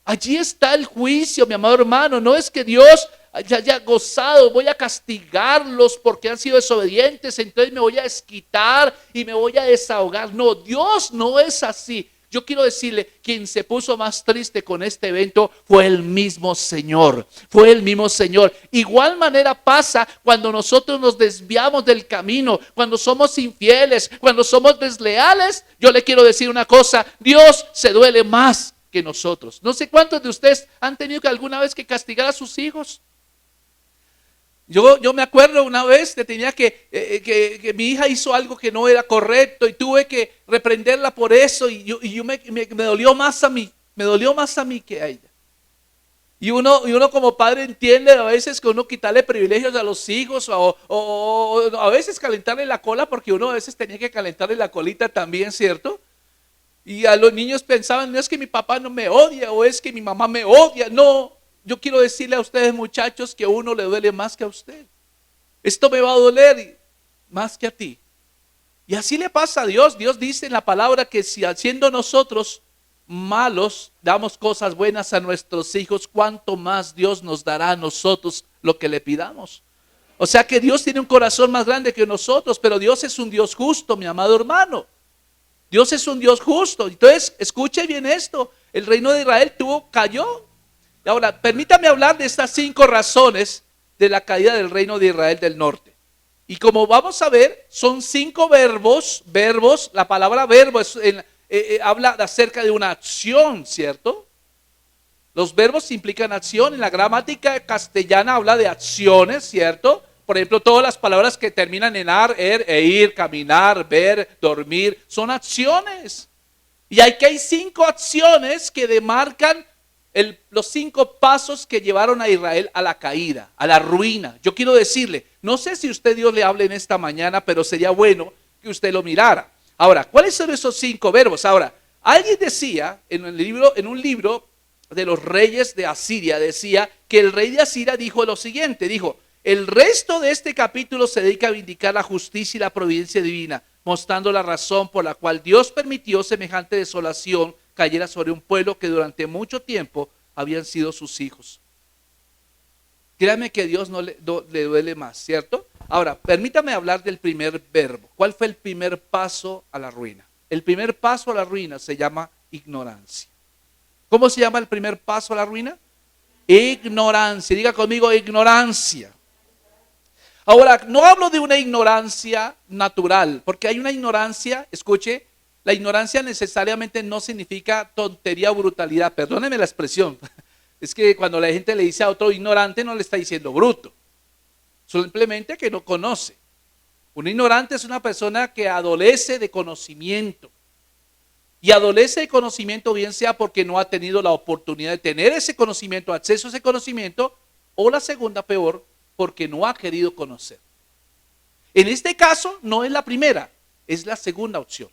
Allí está el juicio, mi amado hermano. No es que Dios haya gozado, voy a castigarlos porque han sido desobedientes, entonces me voy a desquitar y me voy a desahogar. No, Dios no es así. Yo quiero decirle, quien se puso más triste con este evento fue el mismo Señor. Fue el mismo Señor. Igual manera pasa cuando nosotros nos desviamos del camino, cuando somos infieles, cuando somos desleales. Yo le quiero decir una cosa, Dios se duele más que nosotros. No sé cuántos de ustedes han tenido que alguna vez que castigar a sus hijos. Yo me acuerdo una vez que tenía que mi hija hizo algo que no era correcto y tuve que reprenderla por eso y me dolió más a mí, que a ella. Y uno como padre entiende a veces que uno quitarle privilegios a los hijos o a veces calentarle la cola, porque uno a veces tenía que calentarle la colita también, ¿cierto? Y a los niños pensaban, no es que mi papá no me odia o es que mi mamá me odia, no. Yo quiero decirle a ustedes, muchachos, que a uno le duele más que a usted. Esto me va a doler más que a ti. Y así le pasa a Dios. Dios dice en la palabra que si haciendo nosotros malos damos cosas buenas a nuestros hijos, cuánto más Dios nos dará a nosotros lo que le pidamos. O sea que Dios tiene un corazón más grande que nosotros, pero Dios es un Dios justo, mi amado hermano. Dios es un Dios justo. Entonces, escuche bien esto. El reino de Israel cayó. Y ahora, permítame hablar de estas 5 razones de la caída del reino de Israel del norte. Y como vamos a ver, son 5 verbos, la palabra verbo habla acerca de una acción, ¿cierto? Los verbos implican acción, en la gramática castellana habla de acciones, ¿cierto? Por ejemplo, todas las palabras que terminan en ar, e ir, caminar, ver, dormir, son acciones. Y aquí hay 5 acciones que demarcan los 5 pasos que llevaron a Israel a la caída, a la ruina. Yo quiero decirle, no sé si usted Dios le hable en esta mañana, pero sería bueno que usted lo mirara. Ahora, ¿cuáles son esos 5 verbos? Ahora, alguien decía en un libro de los reyes de Asiria, decía que el rey de Asiria dijo lo siguiente, dijo, el resto de este capítulo se dedica a vindicar la justicia y la providencia divina, mostrando la razón por la cual Dios permitió semejante desolación cayera sobre un pueblo que durante mucho tiempo habían sido sus hijos. Créame que a Dios no le duele más, ¿cierto? Ahora, permítame hablar del primer verbo. ¿Cuál fue el primer paso a la ruina? El primer paso a la ruina se llama ignorancia. ¿Cómo se llama el primer paso a la ruina? Ignorancia. Diga conmigo, ignorancia. Ahora, no hablo de una ignorancia natural, porque hay una ignorancia, escuche, la ignorancia necesariamente no significa tontería o brutalidad. Perdóneme la expresión. Es que cuando la gente le dice a otro ignorante no le está diciendo bruto. Simplemente que no conoce. Un ignorante es una persona que adolece de conocimiento. Y adolece de conocimiento bien sea porque no ha tenido la oportunidad de tener ese conocimiento, acceso a ese conocimiento, o la segunda peor, porque no ha querido conocer. En este caso no es la primera, es la segunda opción.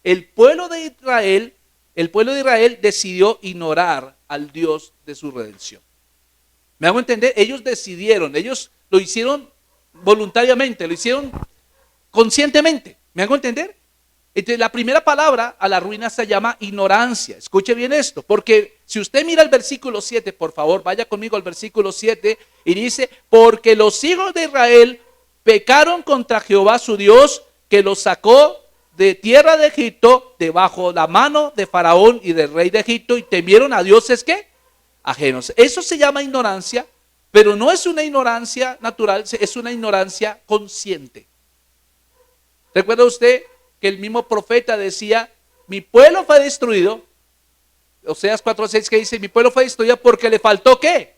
El pueblo de Israel decidió ignorar al Dios de su redención. ¿Me hago entender? Ellos decidieron, ellos lo hicieron voluntariamente, lo hicieron conscientemente. ¿Me hago entender? Entonces la primera palabra a la ruina se llama ignorancia. Escuche bien esto, porque si usted mira el versículo 7, por favor, vaya conmigo al versículo 7 y dice, porque los hijos de Israel pecaron contra Jehová su Dios, que los sacó de tierra de Egipto, debajo la mano de Faraón y del rey de Egipto, y temieron a dioses ¿qué? Ajenos. Eso se llama ignorancia, pero no es una ignorancia natural, es una ignorancia consciente. ¿Recuerda usted que el mismo profeta decía, mi pueblo fue destruido? Oseas 4:6 que dice, mi pueblo fue destruido porque le faltó ¿qué?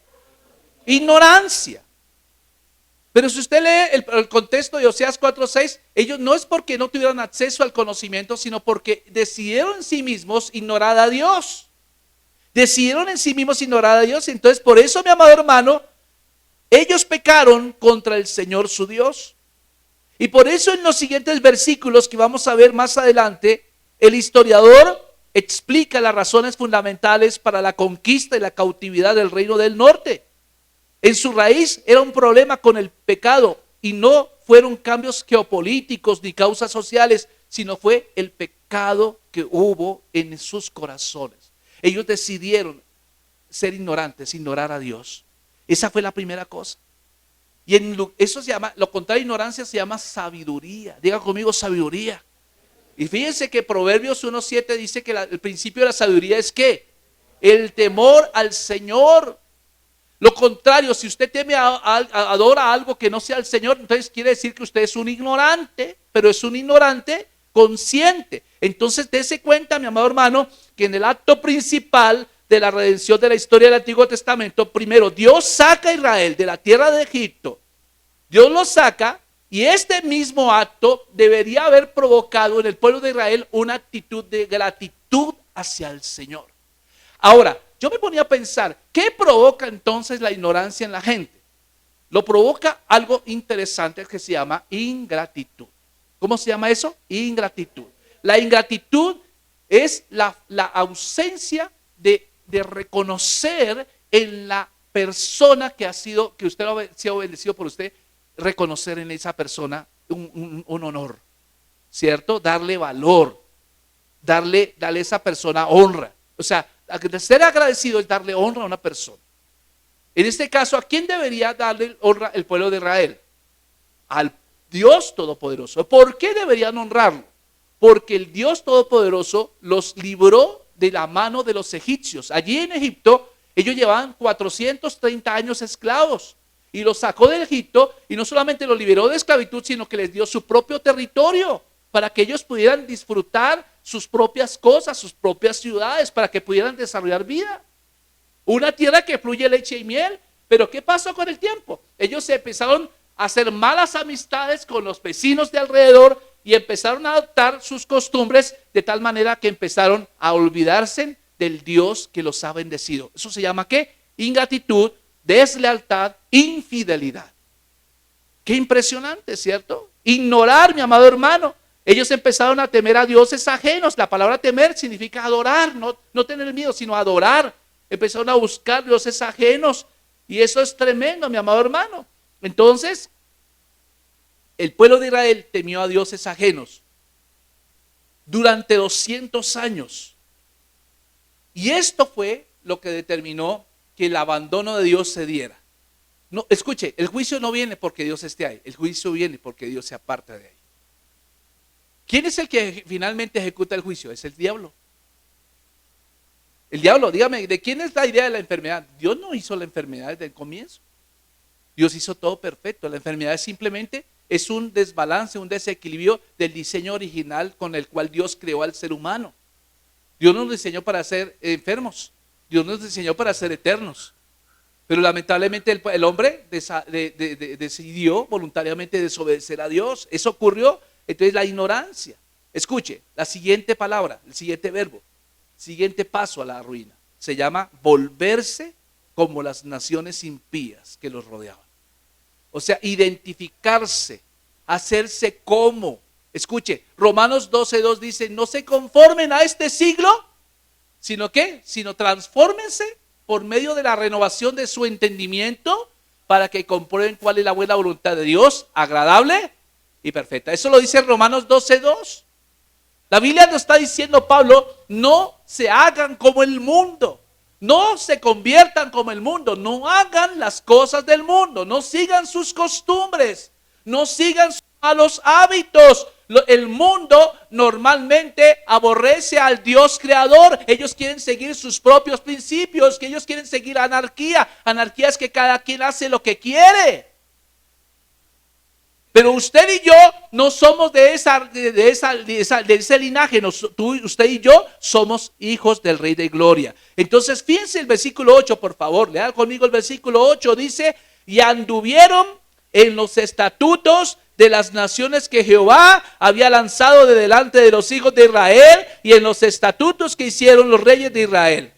Ignorancia. Pero si usted lee el contexto de Oseas 4:6, ellos no es porque no tuvieron acceso al conocimiento, sino porque decidieron en sí mismos ignorar a Dios. Decidieron en sí mismos ignorar a Dios. Entonces, por eso, mi amado hermano, ellos pecaron contra el Señor su Dios. Y por eso en los siguientes versículos que vamos a ver más adelante, el historiador explica las razones fundamentales para la conquista y la cautividad del reino del norte. En su raíz era un problema con el pecado y no fueron cambios geopolíticos ni causas sociales, sino fue el pecado que hubo en sus corazones. Ellos decidieron ser ignorantes, ignorar a Dios. Esa fue la primera cosa. Y eso se llama, lo contrario a ignorancia se llama sabiduría. Diga conmigo sabiduría. Y fíjense que Proverbios 1:7 dice que el principio de la sabiduría es ¿qué? El temor al Señor. Lo contrario, si usted teme adora algo que no sea el Señor, entonces quiere decir que usted es un ignorante, pero es un ignorante consciente. Entonces dése cuenta, mi amado hermano, que en el acto principal de la redención de la historia del Antiguo Testamento, primero Dios saca a Israel de la tierra de Egipto. Dios lo saca y este mismo acto debería haber provocado en el pueblo de Israel una actitud de gratitud hacia el Señor. Ahora, yo me ponía a pensar, ¿qué provoca entonces la ignorancia en la gente? Lo provoca algo interesante que se llama ingratitud. ¿Cómo se llama eso? Ingratitud. La ingratitud es la ausencia de reconocer en la persona que usted ha sido bendecido por usted, reconocer en esa persona un honor, ¿cierto? Darle valor, darle a esa persona honra. O sea, ser agradecido es darle honra a una persona. En este caso, ¿a quién debería darle honra el pueblo de Israel? Al Dios Todopoderoso. ¿Por qué deberían honrarlo? Porque el Dios Todopoderoso los libró de la mano de los egipcios. Allí en Egipto, ellos llevaban 430 años esclavos y los sacó de Egipto y no solamente los liberó de esclavitud, sino que les dio su propio territorio para que ellos pudieran disfrutar sus propias cosas, sus propias ciudades, para que pudieran desarrollar vida. Una tierra que fluye leche y miel. Pero ¿qué pasó con el tiempo? Ellos se empezaron a hacer malas amistades con los vecinos de alrededor y empezaron a adoptar sus costumbres de tal manera que empezaron a olvidarse del Dios que los ha bendecido. Eso se llama ¿qué? Ingratitud, deslealtad, infidelidad. Qué impresionante, ¿cierto? Ignorar, mi amado hermano. Ellos empezaron a temer a dioses ajenos. La palabra temer significa adorar, no tener miedo, sino adorar. Empezaron a buscar dioses ajenos y eso es tremendo, mi amado hermano. Entonces, el pueblo de Israel temió a dioses ajenos durante 200 años. Y esto fue lo que determinó que el abandono de Dios se diera. No, escuche, el juicio no viene porque Dios esté ahí, el juicio viene porque Dios se aparta de ahí. ¿Quién es el que finalmente ejecuta el juicio? Es el diablo. El diablo, dígame, ¿de quién es la idea de la enfermedad? Dios no hizo la enfermedad desde el comienzo. Dios hizo todo perfecto. La enfermedad simplemente es un desbalance, un desequilibrio del diseño original con el cual Dios creó al ser humano. Dios nos diseñó para ser enfermos. Dios nos diseñó para ser eternos. Pero lamentablemente el hombre decidió voluntariamente desobedecer a Dios. Eso ocurrió. Entonces la ignorancia. Escuche, la siguiente palabra, el siguiente verbo, siguiente paso a la ruina. Se llama volverse como las naciones impías que los rodeaban. O sea, identificarse, hacerse como. Escuche, Romanos 12:2 dice, no se conformen a este siglo, sino ¿qué? Sino transfórmense por medio de la renovación de su entendimiento para que comprueben cuál es la buena voluntad de Dios, agradable y perfecta. Eso lo dice Romanos 12:2. La Biblia nos está diciendo, Pablo, no se hagan como el mundo. No se conviertan como el mundo, no hagan las cosas del mundo, no sigan sus costumbres, no sigan sus malos hábitos. El mundo normalmente aborrece al Dios creador. Ellos quieren seguir sus propios principios, que ellos quieren seguir anarquía. Anarquía es que cada quien hace lo que quiere. Pero usted y yo no somos de ese linaje. Usted y yo somos hijos del Rey de Gloria. Entonces fíjense el versículo 8, por favor. Lean conmigo el versículo 8. Dice, y anduvieron en los estatutos de las naciones que Jehová había lanzado de delante de los hijos de Israel y en los estatutos que hicieron los reyes de Israel.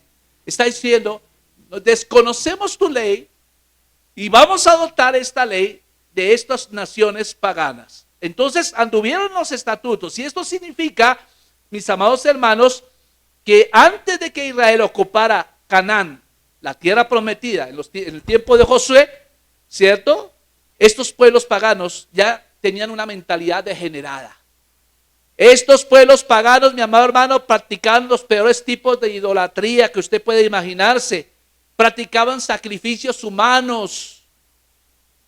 Está diciendo, desconocemos tu ley y vamos a adoptar esta ley de estas naciones paganas. Entonces anduvieron los estatutos y esto significa, mis amados hermanos, que antes de que Israel ocupara Canaán, la tierra prometida, en el tiempo de Josué, ¿cierto? Estos pueblos paganos ya tenían una mentalidad degenerada. Estos pueblos paganos, mi amado hermano, practicaban los peores tipos de idolatría que usted puede imaginarse. Practicaban sacrificios humanos,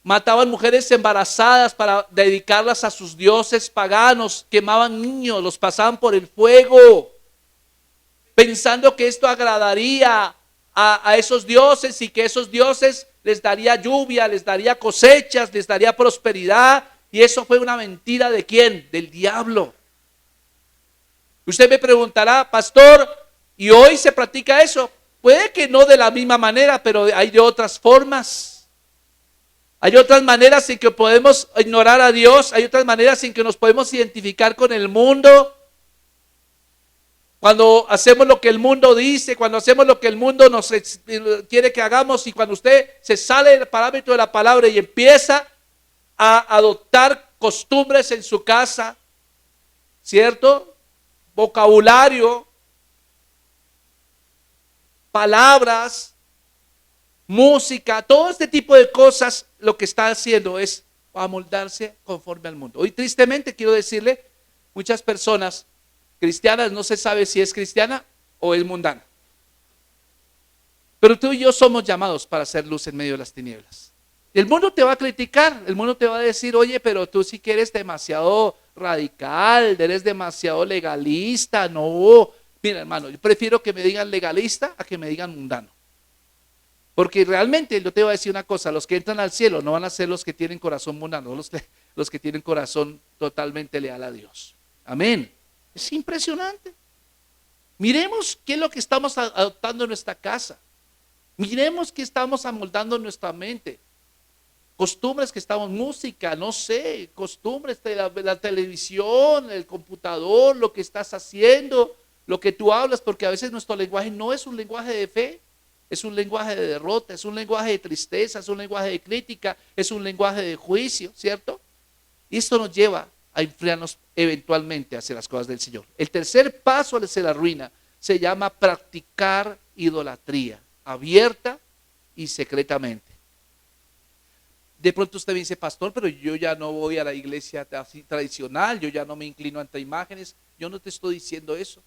mataban mujeres embarazadas para dedicarlas a sus dioses paganos, quemaban niños, los pasaban por el fuego, pensando que esto agradaría a esos dioses y que esos dioses les daría lluvia, les daría cosechas, les daría prosperidad. Y eso fue una mentira ¿de quién? Del diablo. Usted me preguntará, pastor, ¿y hoy se practica eso? Puede que no de la misma manera, pero hay de otras formas. Hay otras maneras en que podemos ignorar a Dios, hay otras maneras en que nos podemos identificar con el mundo. Cuando hacemos lo que el mundo dice, cuando hacemos lo que el mundo nos quiere que hagamos, y cuando usted se sale del parámetro de la palabra y empieza a adoptar costumbres en su casa, ¿cierto? Vocabulario, palabras, música, todo este tipo de cosas, lo que está haciendo es amoldarse conforme al mundo. Hoy tristemente quiero decirle, muchas personas cristianas no se sabe si es cristiana o es mundana. Pero tú y yo somos llamados para hacer luz en medio de las tinieblas. El mundo te va a criticar, el mundo te va a decir, oye, pero tú sí que eres demasiado radical, eres demasiado legalista. No, mira hermano, yo prefiero que me digan legalista a que me digan mundano. Porque realmente yo te voy a decir una cosa, los que entran al cielo no van a ser los que tienen corazón mundano, los que tienen corazón totalmente leal a Dios. Amén. Es impresionante. Miremos qué es lo que estamos adoptando en nuestra casa. Miremos qué estamos amoldando en nuestra mente. Costumbres que estamos, música, no sé, costumbres de la televisión, el computador, lo que estás haciendo, lo que tú hablas, porque a veces nuestro lenguaje no es un lenguaje de fe, es un lenguaje de derrota, es un lenguaje de tristeza, es un lenguaje de crítica, es un lenguaje de juicio, ¿cierto? Y esto nos lleva a enfriarnos eventualmente hacia las cosas del Señor. El tercer paso hacia la ruina se llama practicar idolatría, abierta y secretamente. De pronto usted me dice, pastor, pero yo ya no voy a la iglesia así tradicional, yo ya no me inclino ante imágenes. Yo no te estoy diciendo eso,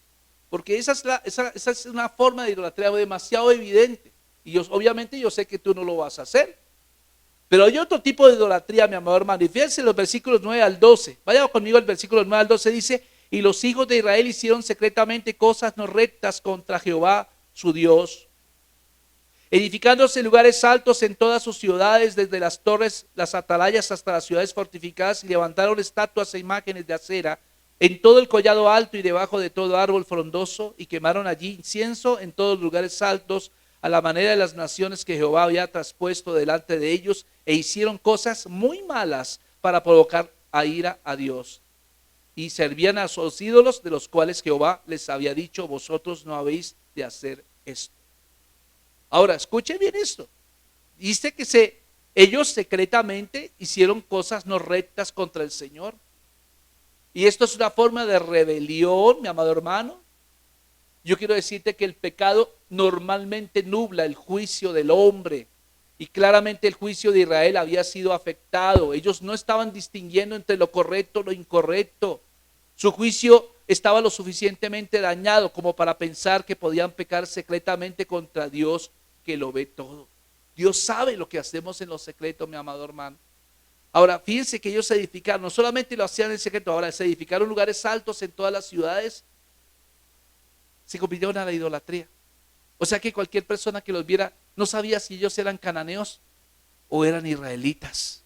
porque esa es una forma de idolatría demasiado evidente. Y obviamente yo sé que tú no lo vas a hacer. Pero hay otro tipo de idolatría, mi amado hermano. Y fíjense los versículos 9 al 12. Vaya conmigo al versículo 9 al 12, dice, y los hijos de Israel hicieron secretamente cosas no rectas contra Jehová, su Dios, edificándose lugares altos en todas sus ciudades, desde las torres, las atalayas hasta las ciudades fortificadas, y levantaron estatuas e imágenes de acera en todo el collado alto y debajo de todo árbol frondoso, y quemaron allí incienso en todos los lugares altos, a la manera de las naciones que Jehová había traspuesto delante de ellos, e hicieron cosas muy malas para provocar a ira a Dios. Y servían a sus ídolos, de los cuales Jehová les había dicho, vosotros no habéis de hacer esto. Ahora, escuchen bien esto. Dice que ellos secretamente hicieron cosas no rectas contra el Señor. Y esto es una forma de rebelión, mi amado hermano. Yo quiero decirte que el pecado normalmente nubla el juicio del hombre. Y claramente el juicio de Israel había sido afectado. Ellos no estaban distinguiendo entre lo correcto y lo incorrecto. Su juicio estaba lo suficientemente dañado como para pensar que podían pecar secretamente contra Dios, que lo ve todo. Dios sabe lo que hacemos en lo secreto, mi amado hermano. Ahora, fíjense que ellos se edificaron, no solamente lo hacían en secreto, ahora se edificaron lugares altos en todas las ciudades, se convirtieron a la idolatría. O sea que cualquier persona que los viera no sabía si ellos eran cananeos o eran israelitas.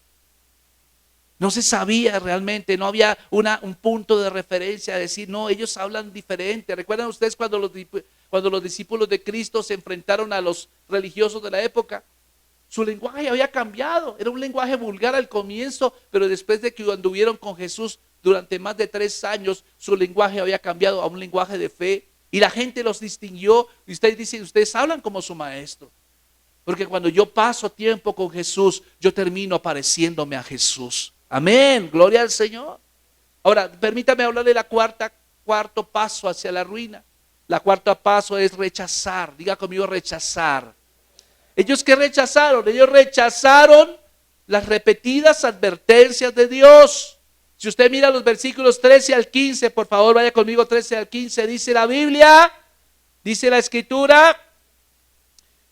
No se sabía realmente, no había un punto de referencia a decir, no, ellos hablan diferente. ¿Recuerdan ustedes cuando los discípulos de Cristo se enfrentaron a los religiosos de la época? Su lenguaje había cambiado, era un lenguaje vulgar al comienzo, pero después de que anduvieron con Jesús durante más de 3 años, su lenguaje había cambiado a un lenguaje de fe. Y la gente los distinguió, y ustedes dicen, ustedes hablan como su maestro. Porque cuando yo paso tiempo con Jesús, yo termino pareciéndome a Jesús. Amén, gloria al Señor. Ahora, permítame hablar de la cuarto paso hacia la ruina. La cuarta paso es rechazar, diga conmigo rechazar. ¿Ellos qué rechazaron? Ellos rechazaron las repetidas advertencias de Dios. Si usted mira los versículos 13 al 15, por favor vaya conmigo 13 al 15, dice la Biblia, dice la Escritura,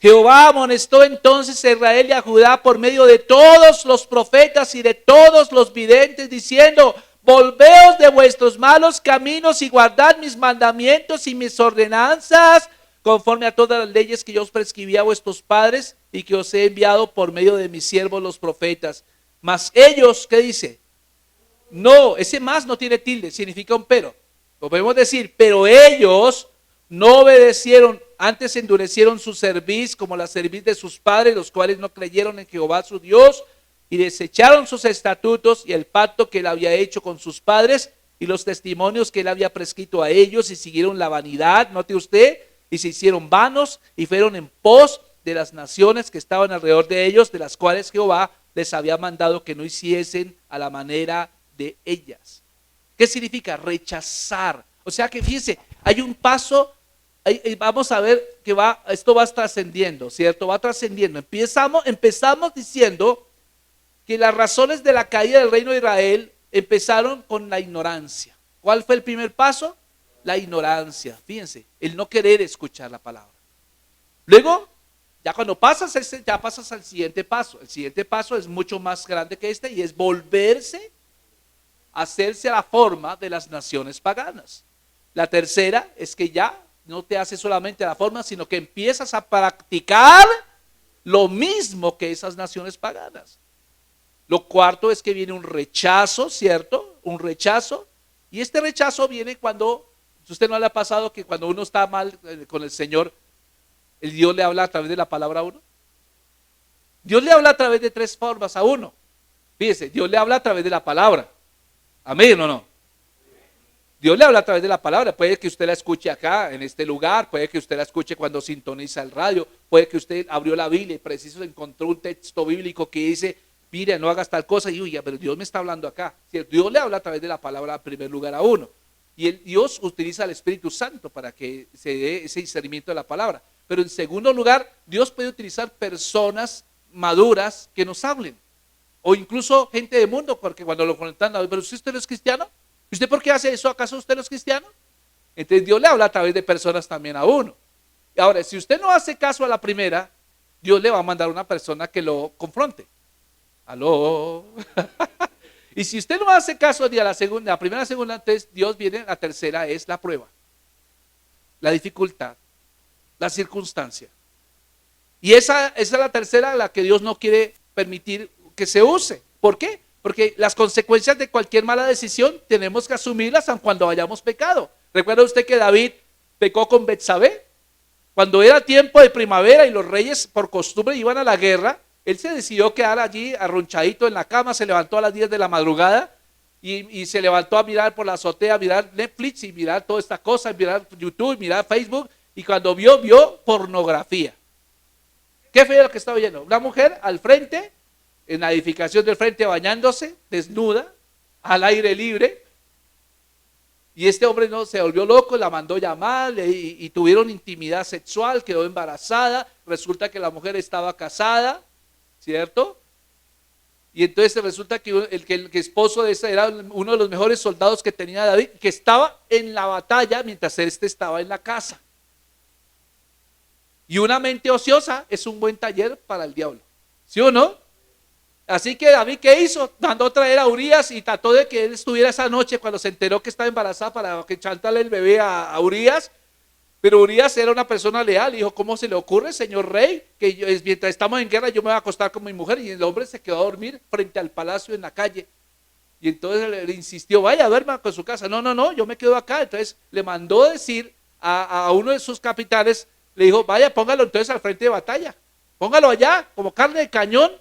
Jehová amonestó entonces a Israel y a Judá por medio de todos los profetas y de todos los videntes, diciendo: volveos de vuestros malos caminos y guardad mis mandamientos y mis ordenanzas, conforme a todas las leyes que yo os prescribí a vuestros padres y que os he enviado por medio de mis siervos los profetas. Mas ellos, ¿qué dice? No, ese más no tiene tilde, significa un pero. Lo podemos decir, pero ellos no obedecieron, antes endurecieron su cerviz como la cerviz de sus padres, los cuales no creyeron en Jehová su Dios, y desecharon sus estatutos y el pacto que él había hecho con sus padres y los testimonios que él había prescrito a ellos, y siguieron la vanidad, note usted, y se hicieron vanos y fueron en pos de las naciones que estaban alrededor de ellos, de las cuales Jehová les había mandado que no hiciesen a la manera de ellas. ¿Qué significa? Rechazar. O sea que fíjense, hay un paso, vamos a ver que esto va trascendiendo, ¿cierto? Va trascendiendo. Empezamos diciendo que las razones de la caída del reino de Israel empezaron con la ignorancia. ¿Cuál fue el primer paso? La ignorancia. Fíjense, el no querer escuchar la palabra. Luego, ya cuando pasas ya pasas al siguiente paso. El siguiente paso es mucho más grande que este y es volverse, hacerse a la forma de las naciones paganas. La tercera es que ya no te haces solamente a la forma, sino que empiezas a practicar lo mismo que esas naciones paganas. Lo cuarto es que viene un rechazo, ¿cierto? Un rechazo. Y este rechazo viene cuando, ¿usted no le ha pasado que cuando uno está mal con el Señor, el Dios le habla a través de la palabra a uno? Dios le habla a través de tres formas a uno. Fíjese, Dios le habla a través de la palabra. ¿Amén o no? Dios le habla a través de la palabra. Puede que usted la escuche acá, en este lugar. Puede que usted la escuche cuando sintoniza el radio. Puede que usted abrió la Biblia y preciso encontró un texto bíblico que dice: mire, no hagas tal cosa. Y uy, pero Dios me está hablando acá. Dios le habla a través de la palabra en primer lugar a uno. Y Dios utiliza al Espíritu Santo para que se dé ese discernimiento de la palabra. Pero en segundo lugar, Dios puede utilizar personas maduras que nos hablen. O incluso gente de mundo, porque cuando lo conectan, pero si usted no es cristiano, ¿usted por qué hace eso? ¿Acaso usted no es cristiano? Entonces Dios le habla a través de personas también a uno. Y ahora, si usted no hace caso a la primera, Dios le va a mandar una persona que lo confronte. ¿Aló? Y si usted no hace caso a la segunda, la primera, segunda, entonces Dios viene, la tercera es la prueba, la dificultad, la circunstancia. Y esa es la tercera, la que Dios no quiere permitir que se use. ¿Por qué? Porque las consecuencias de cualquier mala decisión tenemos que asumirlas aun cuando hayamos pecado. ¿Recuerda usted que David pecó con Betsabé? Cuando era tiempo de primavera y los reyes por costumbre iban a la guerra, él se decidió quedar allí arronchadito en la cama, se levantó a las 10 de la madrugada y se levantó a mirar por la azotea, a mirar Netflix y mirar toda esta cosa, mirar YouTube, mirar Facebook, y cuando vio pornografía. ¿Qué fue lo que estaba viendo? Una mujer al frente, en la edificación del frente, bañándose, desnuda, al aire libre. Y este hombre no se volvió loco, la mandó llamar y tuvieron intimidad sexual, quedó embarazada. Resulta que la mujer estaba casada, ¿cierto? Y entonces resulta que el esposo de esa era uno de los mejores soldados que tenía David, que estaba en la batalla mientras este estaba en la casa. Y una mente ociosa es un buen taller para el diablo, ¿sí o no? Así que David, ¿qué hizo? Mandó traer a Urías y trató de que él estuviera esa noche cuando se enteró que estaba embarazada para que chantarle el bebé a Urías. Pero Urías era una persona leal y dijo: ¿cómo se le ocurre, señor rey, que mientras estamos en guerra yo me voy a acostar con mi mujer? Y el hombre se quedó a dormir frente al palacio en la calle. Y entonces le insistió: vaya, duerma con su casa. No, yo me quedo acá. Entonces le mandó decir a uno de sus capitanes, le dijo: vaya, póngalo entonces al frente de batalla. Póngalo allá como carne de cañón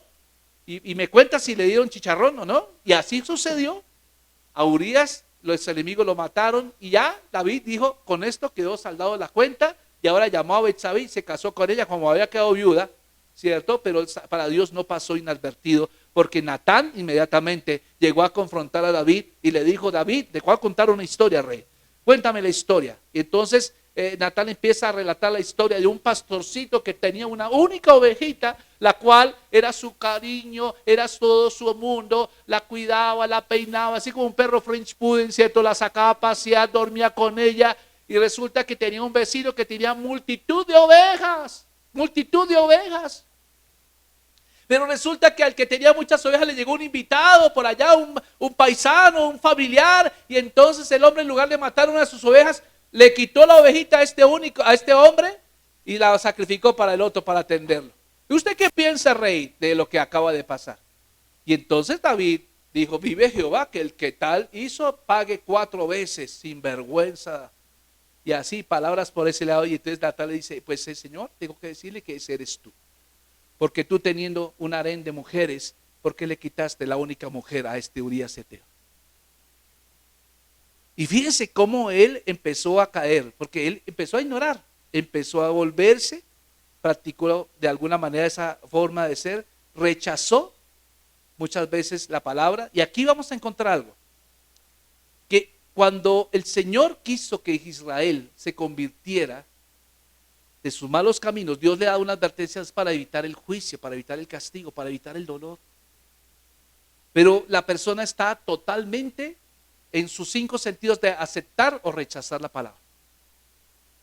y me cuenta si le dieron chicharrón o no. Y así sucedió. A Urías los enemigos lo mataron y ya David dijo: con esto quedó saldado la cuenta. Y ahora llamó a Betsabé y se casó con ella como había quedado viuda, ¿cierto? Pero para Dios no pasó inadvertido, porque Natán inmediatamente llegó a confrontar a David y le dijo: David, te voy a contar una historia, rey, cuéntame la historia. Y entonces Natán empieza a relatar la historia de un pastorcito que tenía una única ovejita, la cual era su cariño, era todo su mundo, la cuidaba, la peinaba, así como un perro French Poodle, ¿cierto? La sacaba a pasear, dormía con ella, y resulta que tenía un vecino que tenía multitud de ovejas. multitud de ovejas. Pero resulta que al que tenía muchas ovejas le llegó un invitado por allá, un paisano, un familiar, y entonces el hombre, en lugar de matar una de sus ovejas, le quitó la ovejita a este hombre y la sacrificó para el otro, para atenderlo. ¿Y usted qué piensa, rey, de lo que acaba de pasar? Y entonces David dijo: vive Jehová, que el que tal hizo pague 4 veces, sin vergüenza. Y así, palabras por ese lado. Y entonces Natal le dice: pues Señor, tengo que decirle que ese eres tú. Porque tú, teniendo un harén de mujeres, ¿por qué le quitaste la única mujer a este Urías Eteo? Y fíjense cómo él empezó a caer, porque él empezó a ignorar, empezó a volverse, practicó de alguna manera esa forma de ser, rechazó muchas veces la palabra. Y aquí vamos a encontrar algo, que cuando el Señor quiso que Israel se convirtiera de sus malos caminos, Dios le da unas advertencias para evitar el juicio, para evitar el castigo, para evitar el dolor. Pero la persona está totalmente en sus 5 sentidos de aceptar o rechazar la palabra.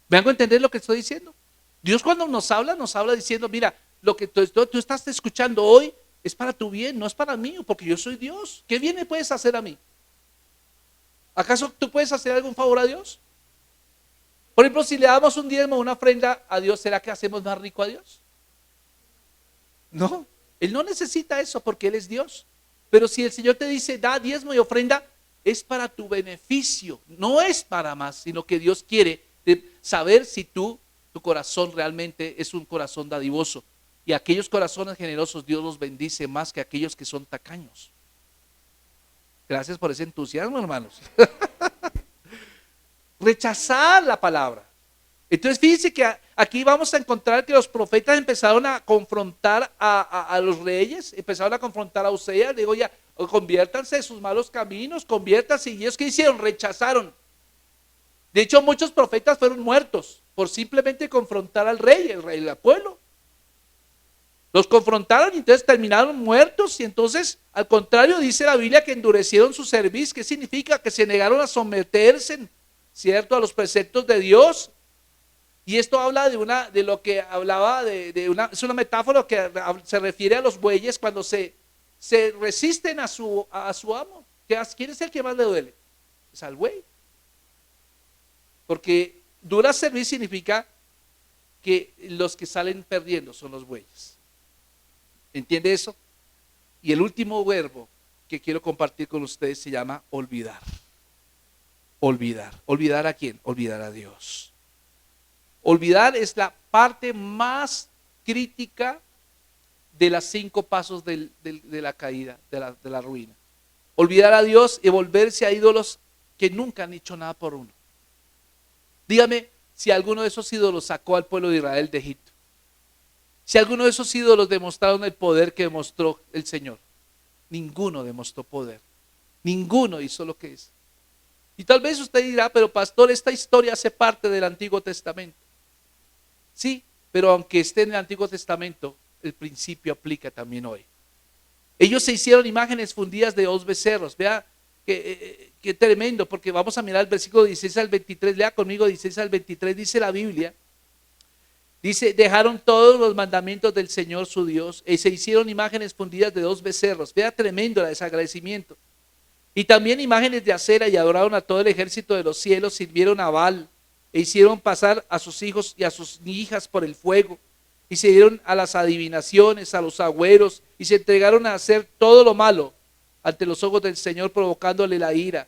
¿Me hago entender lo que estoy diciendo? Dios, cuando nos habla diciendo: mira, lo que tú estás escuchando hoy es para tu bien, no es para mí, porque yo soy Dios. ¿Qué bien me puedes hacer a mí? ¿Acaso tú puedes hacer algún favor a Dios? Por ejemplo, si le damos un diezmo o una ofrenda a Dios, ¿será que hacemos más rico a Dios? No, Él no necesita eso porque Él es Dios. Pero si el Señor te dice: da diezmo y ofrenda, es para tu beneficio, no es para más, sino que Dios quiere saber si tu corazón realmente es un corazón dadivoso. Y aquellos corazones generosos Dios los bendice más que aquellos que son tacaños. Gracias por ese entusiasmo, hermanos. Rechazar la palabra. Entonces fíjense que aquí vamos a encontrar que los profetas empezaron a confrontar a los reyes, empezaron a confrontar a Oseas. Digo: ya, conviértanse de sus malos caminos, conviértanse. ¿Y ellos qué hicieron? Rechazaron. De hecho, muchos profetas fueron muertos por simplemente confrontar al rey, el pueblo. Los confrontaron y entonces terminaron muertos. Y entonces, al contrario, dice la Biblia que endurecieron su cerviz. ¿Qué significa? Que se negaron a someterse, ¿cierto?, a los preceptos de Dios. Y esto habla de lo que hablaba es una metáfora que se refiere a los bueyes cuando se resisten a su amo. ¿Quién es el que más le duele? Es al buey. Porque dura cerviz significa que los que salen perdiendo son los bueyes. ¿Entiende eso? Y el último verbo que quiero compartir con ustedes se llama olvidar. Olvidar. ¿Olvidar a quién? Olvidar a Dios. Olvidar es la parte más crítica de las 5 pasos de la caída, de la ruina. Olvidar a Dios y volverse a ídolos que nunca han hecho nada por uno. Dígame si alguno de esos ídolos sacó al pueblo de Israel de Egipto. Si alguno de esos ídolos demostraron el poder que demostró el Señor. Ninguno demostró poder. Ninguno hizo lo que es. Y tal vez usted dirá: pero pastor, esta historia hace parte del Antiguo Testamento. Sí, pero aunque esté en el Antiguo Testamento, el principio aplica también hoy. Ellos se hicieron imágenes fundidas de 2 becerros. Vea qué tremendo, porque vamos a mirar el versículo 16 al 23. Lea conmigo 16 al 23, dice la Biblia. Dice: dejaron todos los mandamientos del Señor su Dios y se hicieron imágenes fundidas de 2 becerros. Vea tremendo el desagradecimiento. Y también imágenes de acera, y adoraron a todo el ejército de los cielos, sirvieron a Baal e hicieron pasar a sus hijos y a sus hijas por el fuego, y se dieron a las adivinaciones, a los agüeros, y se entregaron a hacer todo lo malo ante los ojos del Señor, provocándole la ira.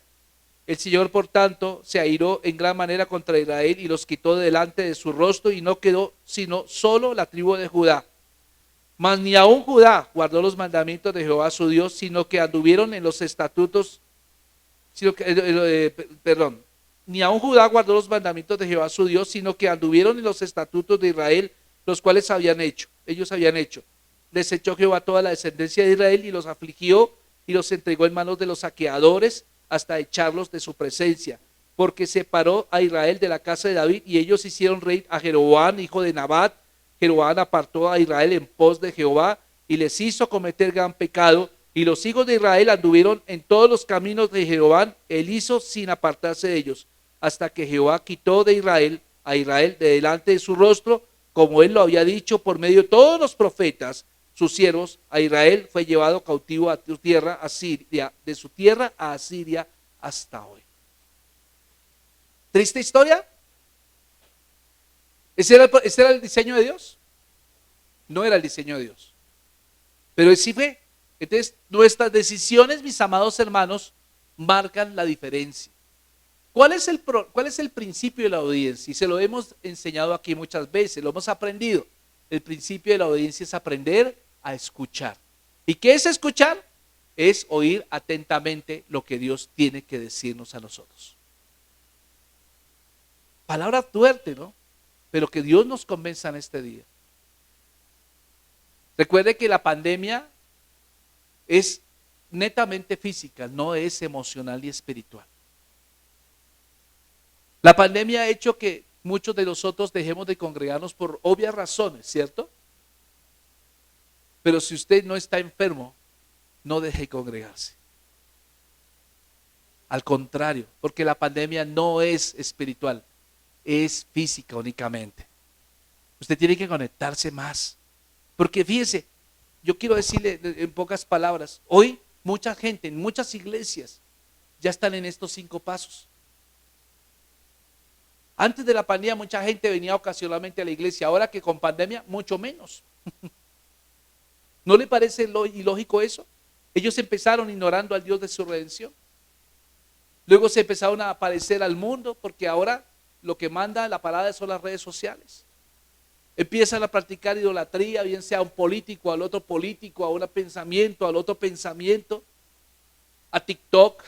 El Señor, por tanto, se airó en gran manera contra Israel y los quitó delante de su rostro, y no quedó sino solo la tribu de Judá. Mas ni aun Judá guardó los mandamientos de Jehová su Dios, sino que anduvieron en los estatutos, ni aun Judá guardó los mandamientos de Jehová su Dios, sino que anduvieron en los estatutos de Israel, los cuales ellos habían hecho. Desechó Jehová toda la descendencia de Israel y los afligió y los entregó en manos de los saqueadores hasta echarlos de su presencia, porque separó a Israel de la casa de David y ellos hicieron rey a Jeroboam, hijo de Nabat. Jeroboam apartó a Israel en pos de Jehová y les hizo cometer gran pecado, y los hijos de Israel anduvieron en todos los caminos de Jeroboam, él hizo sin apartarse de ellos, hasta que Jehová quitó a Israel de delante de su rostro, como él lo había dicho por medio de todos los profetas, sus siervos, a Israel fue llevado cautivo a tu tierra, Asiria, de su tierra a Asiria hasta hoy. ¿Triste historia? ¿Ese era el diseño de Dios? No era el diseño de Dios. Pero sí fue. Entonces, nuestras decisiones, mis amados hermanos, marcan la diferencia. ¿Cuál es el principio de la obediencia? Y se lo hemos enseñado aquí muchas veces, lo hemos aprendido. El principio de la obediencia es aprender a escuchar. ¿Y qué es escuchar? Es oír atentamente lo que Dios tiene que decirnos a nosotros. Palabra fuerte, ¿no? Pero que Dios nos convenza en este día. Recuerde que la pandemia es netamente física, no es emocional y espiritual. La pandemia ha hecho que muchos de nosotros dejemos de congregarnos por obvias razones, ¿cierto? Pero si usted no está enfermo, no deje de congregarse. Al contrario, porque la pandemia no es espiritual, es física únicamente. Usted tiene que conectarse más. Porque fíjese, yo quiero decirle en pocas palabras, hoy mucha gente en muchas iglesias ya están en estos 5 pasos. Antes de la pandemia mucha gente venía ocasionalmente a la iglesia, ahora que con pandemia mucho menos. ¿No le parece ilógico eso? Ellos empezaron ignorando al Dios de su redención. Luego se empezaron a aparecer al mundo porque ahora lo que manda la palabra son las redes sociales. Empiezan a practicar idolatría, bien sea a un político, al otro político, a un pensamiento, al otro pensamiento, a TikTok,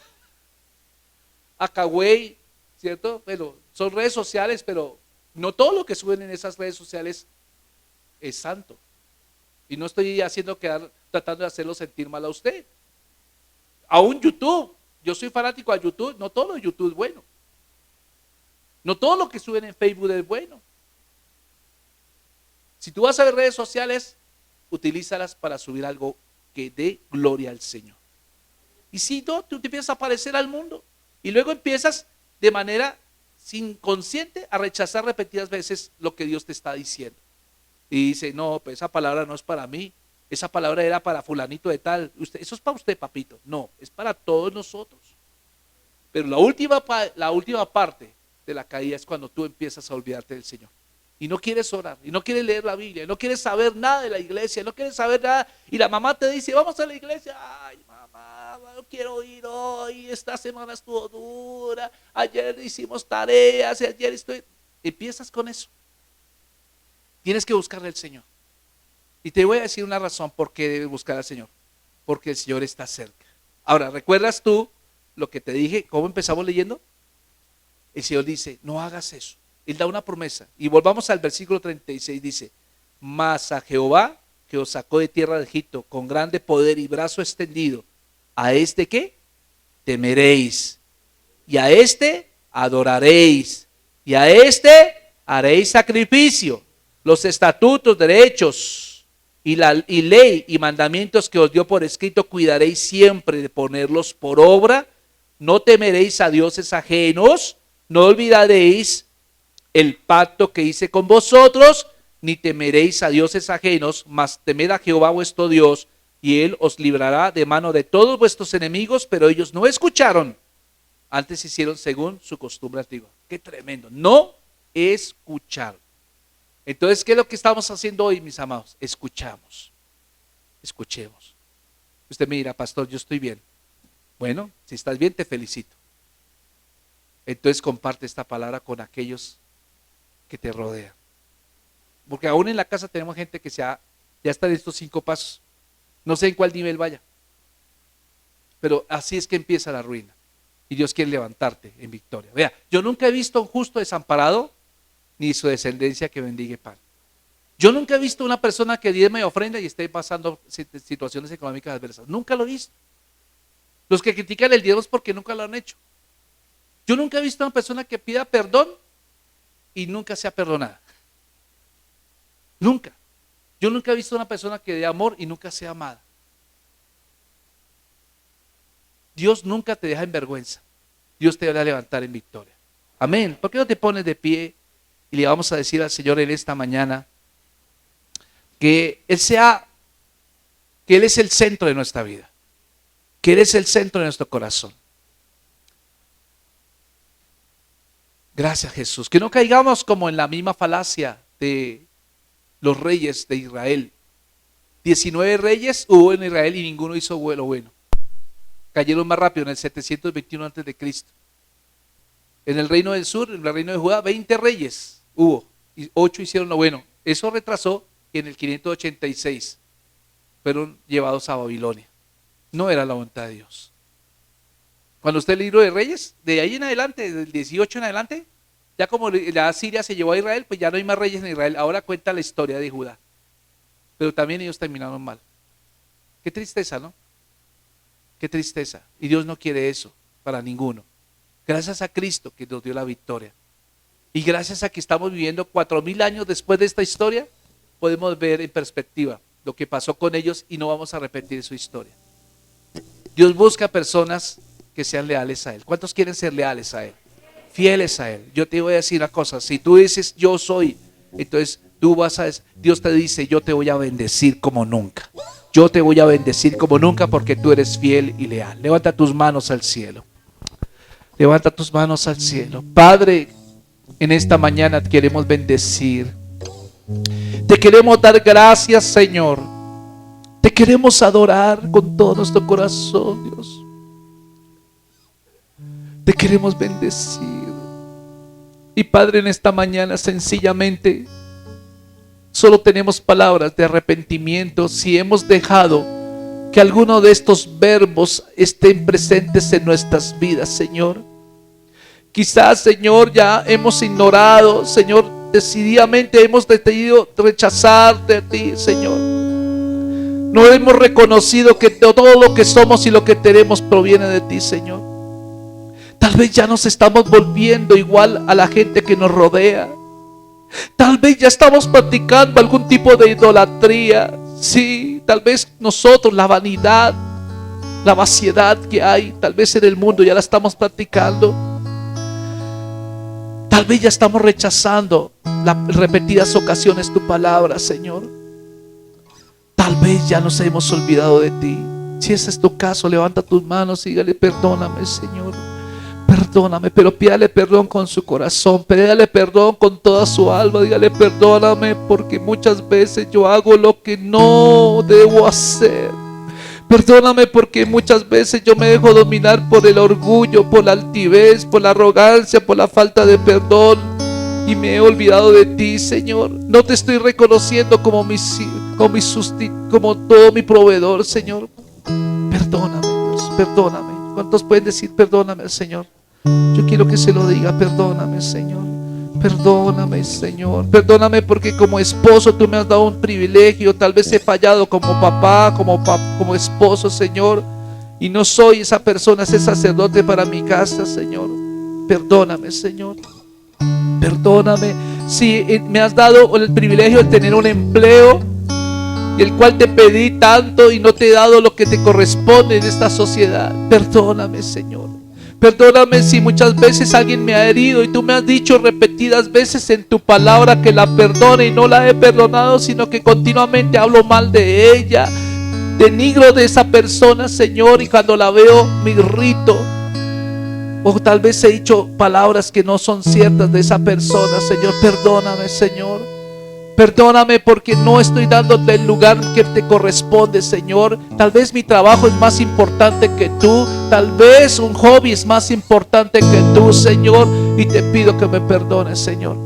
a Kawaii, ¿cierto? Bueno, son redes sociales, pero no todo lo que suben en esas redes sociales es santo. Y no estoy tratando de hacerlo sentir mal a usted. Aún YouTube, yo soy fanático a YouTube, no todo lo de YouTube es bueno. No todo lo que suben en Facebook es bueno. Si tú vas a ver redes sociales, utilízalas para subir algo que dé gloria al Señor. Y si no, tú te empiezas a parecer al mundo. Y luego empiezas de manera inconsciente a rechazar repetidas veces lo que Dios te está diciendo. Y dice, no, pues esa palabra no es para mí. Esa palabra era para fulanito de tal. Eso es para usted, papito. No, es para todos nosotros. Pero la última parte de la caída es cuando tú empiezas a olvidarte del Señor. Y no quieres orar, y no quieres leer la Biblia, y no quieres saber nada de la iglesia, no quieres saber nada. Y la mamá te dice, vamos a la iglesia. Ay, mamá, no quiero ir hoy, esta semana estuvo dura, ayer hicimos tareas, ayer estoy... Empiezas con eso. Tienes que buscarle al Señor. Y te voy a decir una razón por qué debes buscar al Señor. Porque el Señor está cerca. Ahora, ¿recuerdas tú lo que te dije? ¿Cómo empezamos leyendo? El Señor dice, no hagas eso. Él da una promesa. Y volvamos al versículo 36, dice, mas a Jehová que os sacó de tierra de Egipto con grande poder y brazo extendido, ¿a este qué? Temeréis. Y a este adoraréis. Y a este haréis sacrificio. Los estatutos, derechos y ley y mandamientos que os dio por escrito cuidaréis siempre de ponerlos por obra. No temeréis a dioses ajenos, no olvidaréis el pacto que hice con vosotros, ni temeréis a dioses ajenos, mas temed a Jehová vuestro Dios, y Él os librará de mano de todos vuestros enemigos. Pero ellos no escucharon, antes hicieron según su costumbre antigua. Qué tremendo, no escucharon. Entonces, ¿qué es lo que estamos haciendo hoy, mis amados? Escuchamos, escuchemos. Usted me dirá, pastor, yo estoy bien. Bueno, si estás bien, te felicito. Entonces comparte esta palabra con aquellos que te rodean. Porque aún en la casa tenemos gente que ya está en estos 5 pasos. No sé en cuál nivel vaya. Pero así es que empieza la ruina. Y Dios quiere levantarte en victoria. Vea, yo nunca he visto a un justo desamparado, ni su descendencia que bendiga pan. Yo nunca he visto una persona que diezme y ofrenda y esté pasando situaciones económicas adversas. Nunca lo he visto. Los que critican el diezmo es porque nunca lo han hecho. Yo nunca he visto a una persona que pida perdón y nunca sea perdonada. Nunca. Yo nunca he visto a una persona que dé amor y nunca sea amada. Dios nunca te deja en vergüenza. Dios te va a levantar en victoria. Amén. ¿Por qué no te pones de pie y le vamos a decir al Señor en esta mañana, que Él es el centro de nuestra vida, que Él es el centro de nuestro corazón. Gracias, Jesús. Que no caigamos como en la misma falacia de los reyes de Israel. 19 reyes hubo en Israel y ninguno hizo lo bueno. Cayeron más rápido en el 721 antes de Cristo. En el reino del sur, en el reino de Judá, 20 reyes hubo y 8 hicieron lo bueno. Eso retrasó y en el 586 fueron llevados a Babilonia. No era la voluntad de Dios. Cuando usted lee el libro de Reyes, de ahí en adelante, del 18 en adelante, ya como la Siria se llevó a Israel, pues ya no hay más reyes en Israel. Ahora cuenta la historia de Judá. Pero también ellos terminaron mal. Qué tristeza, ¿no? Qué tristeza. Y Dios no quiere eso para ninguno. Gracias a Cristo que nos dio la victoria. Y gracias a que estamos viviendo 4000 años después de esta historia, podemos ver en perspectiva lo que pasó con ellos y no vamos a repetir su historia. Dios busca personas que sean leales a Él. ¿Cuántos quieren ser leales a Él? Fieles a Él. Yo te voy a decir una cosa, si tú dices yo soy, entonces tú vas a, Dios te dice yo te voy a bendecir como nunca. Yo te voy a bendecir como nunca porque tú eres fiel y leal. Levanta tus manos al cielo. Levanta tus manos al cielo. Padre, en esta mañana te queremos bendecir. Te queremos dar gracias, Señor. Te queremos adorar con todo nuestro corazón, Dios. Te queremos bendecir. Y Padre, en esta mañana sencillamente solo tenemos palabras de arrepentimiento si hemos dejado que alguno de estos verbos estén presentes en nuestras vidas, Señor. Quizás, Señor, ya hemos ignorado, Señor, decididamente hemos decidido rechazar de ti, Señor. No hemos reconocido que todo lo que somos y lo que tenemos proviene de ti, Señor. Tal vez ya nos estamos volviendo igual a la gente que nos rodea. Tal vez ya estamos practicando algún tipo de idolatría. Sí, tal vez nosotros la vanidad, la vaciedad que hay, tal vez en el mundo ya la estamos practicando. Tal vez ya estamos rechazando repetidas ocasiones tu palabra, Señor. Tal vez ya nos hemos olvidado de ti. Si ese es tu caso, levanta tus manos y dígale perdóname, Señor. Perdóname, pero pídale perdón con su corazón, pídale perdón con toda su alma, dígale perdóname porque muchas veces yo hago lo que no debo hacer. Perdóname porque muchas veces yo me dejo dominar por el orgullo, por la altivez, por la arrogancia, por la falta de perdón y me he olvidado de ti, Señor. No te estoy reconociendo como todo mi proveedor, Señor. Perdóname, Dios, perdóname. ¿Cuántos pueden decir perdóname, Señor? Yo quiero que se lo diga, perdóname, Señor. Perdóname, Señor. Perdóname porque como esposo tú me has dado un privilegio. Tal vez he fallado como papá, como esposo, Señor. Y no soy esa persona, ese sacerdote para mi casa, Señor. Perdóname, Señor. Perdóname si me has dado el privilegio de tener un empleo y el cual te pedí tanto y no te he dado lo que te corresponde en esta sociedad. Perdóname, Señor. Perdóname si muchas veces alguien me ha herido y tú me has dicho repetidas veces en tu palabra que la perdone y no la he perdonado, sino que continuamente hablo mal de ella, denigro de esa persona, Señor, y cuando la veo me irrito. O tal vez he dicho palabras que no son ciertas de esa persona, Señor. Perdóname, Señor. Perdóname porque no estoy dándote el lugar que te corresponde, Señor. Tal vez mi trabajo es más importante que tú. Tal vez un hobby es más importante que tú, Señor. Y te pido que me perdones, Señor.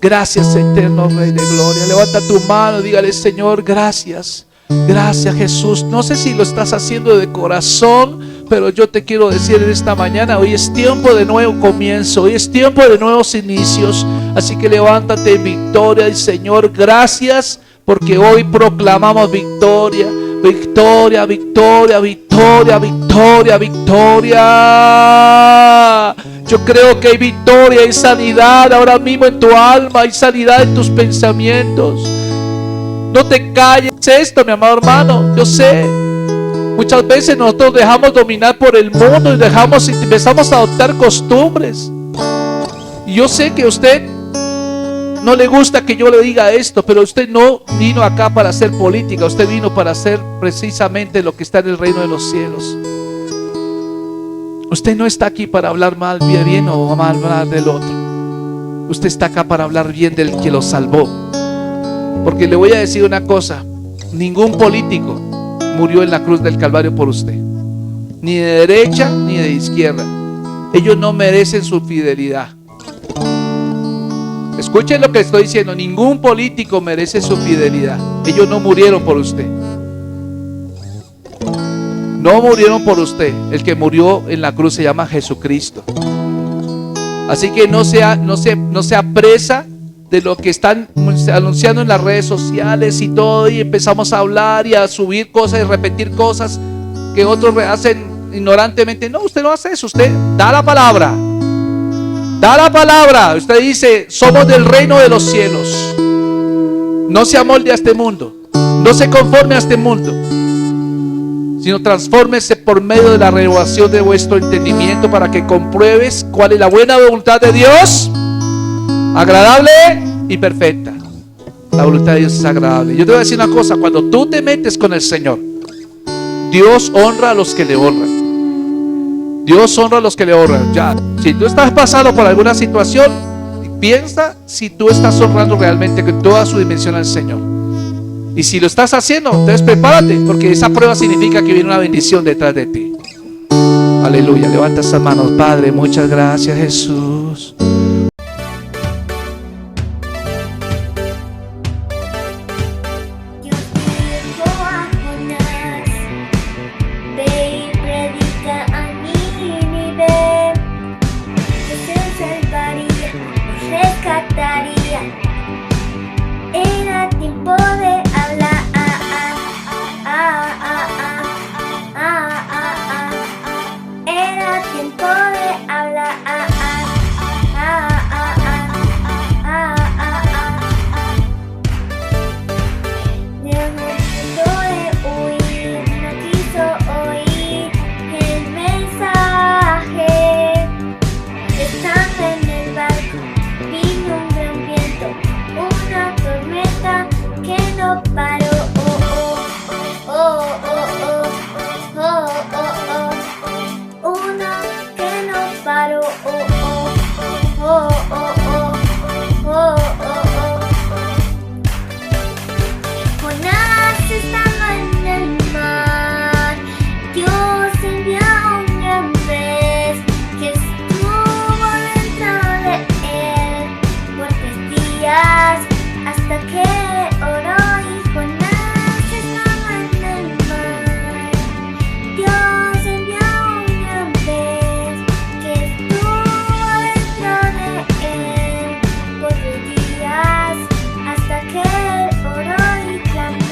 Gracias, eterno Rey de Gloria. Levanta tu mano y dígale, Señor, gracias. Gracias, Jesús. No sé si lo estás haciendo de corazón, pero yo te quiero decir en esta mañana, hoy es tiempo de nuevo comienzo, hoy es tiempo de nuevos inicios. Así que levántate en victoria y Señor, gracias porque hoy proclamamos victoria, victoria, victoria, victoria, victoria, victoria. Yo creo que hay victoria, hay sanidad ahora mismo en tu alma, hay sanidad en tus pensamientos. No te calles esto, mi amado hermano, yo sé. Muchas veces nosotros dejamos dominar por el mundo y empezamos a adoptar costumbres. Y yo sé que usted no le gusta que yo le diga esto, pero usted no vino acá para hacer política, usted vino para hacer precisamente lo que está en el reino de los cielos. Usted no está aquí para hablar mal, bien o mal del otro. Usted está acá para hablar bien del que lo salvó. Porque le voy a decir una cosa, ningún político murió en la cruz del Calvario por usted, ni de derecha ni de izquierda. Ellos no merecen su fidelidad. Escuchen lo que estoy diciendo, ningún político merece su fidelidad. Ellos no murieron por usted. No murieron por usted. El que murió en la cruz se llama Jesucristo. Así que no sea presa de lo que están anunciando en las redes sociales y todo, y empezamos a hablar y a subir cosas y repetir cosas que otros hacen ignorantemente. No, usted no hace eso, usted da la palabra. Da la palabra. Usted dice, somos del reino de los cielos. No se amolde a este mundo, no se conforme a este mundo, sino transfórmese por medio de la renovación de vuestro entendimiento, para que compruebes cuál es la buena voluntad de Dios, agradable y perfecta. La voluntad de Dios es agradable. Yo te voy a decir una cosa, cuando tú te metes con el Señor, Dios honra a los que le honran. Dios honra a los que le honran. Ya, si tú estás pasando por alguna situación, piensa si tú estás honrando realmente con toda su dimensión al Señor. Y si lo estás haciendo, entonces prepárate, porque esa prueba significa que viene una bendición detrás de ti. Aleluya. Levanta esas manos. Padre, muchas gracias, Jesús. Era tiempo de hablar. Era tiempo de hablar. Dios no quiso huir, no quiso oír el mensaje. Estando en el barco, vino un gran viento, una tormenta que no paró. Una que no paró. Jonás estaba en el mar. Dios envió un gran pez que estuvo dentro de él por 3 días, hasta que oró, y Jonás estaba en el mar. Dios envió un gran pez que estuvo dentro de él por 3 días, hasta que oró y clamó.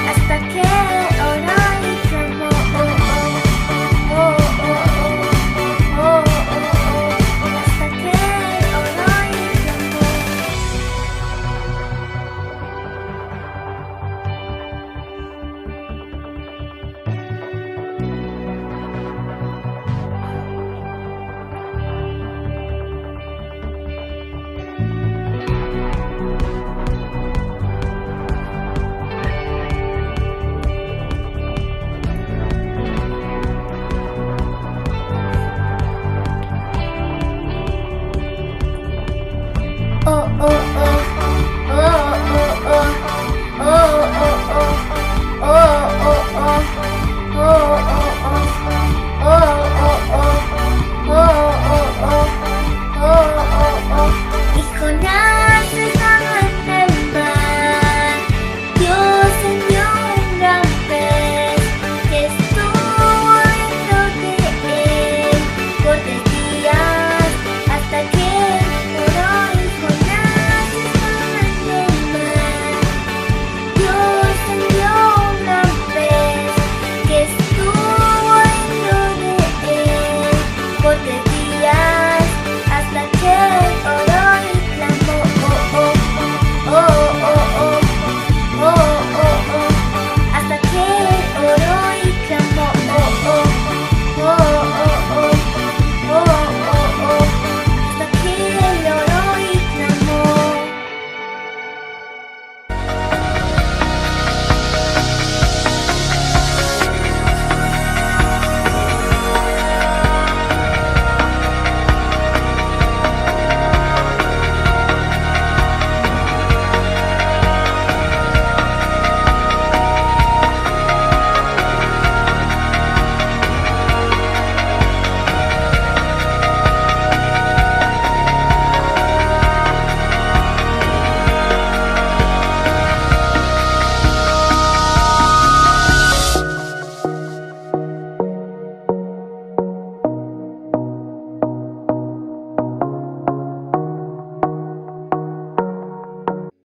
Hasta que oró y clamó. Hasta que oró y clamó. Oh, oh,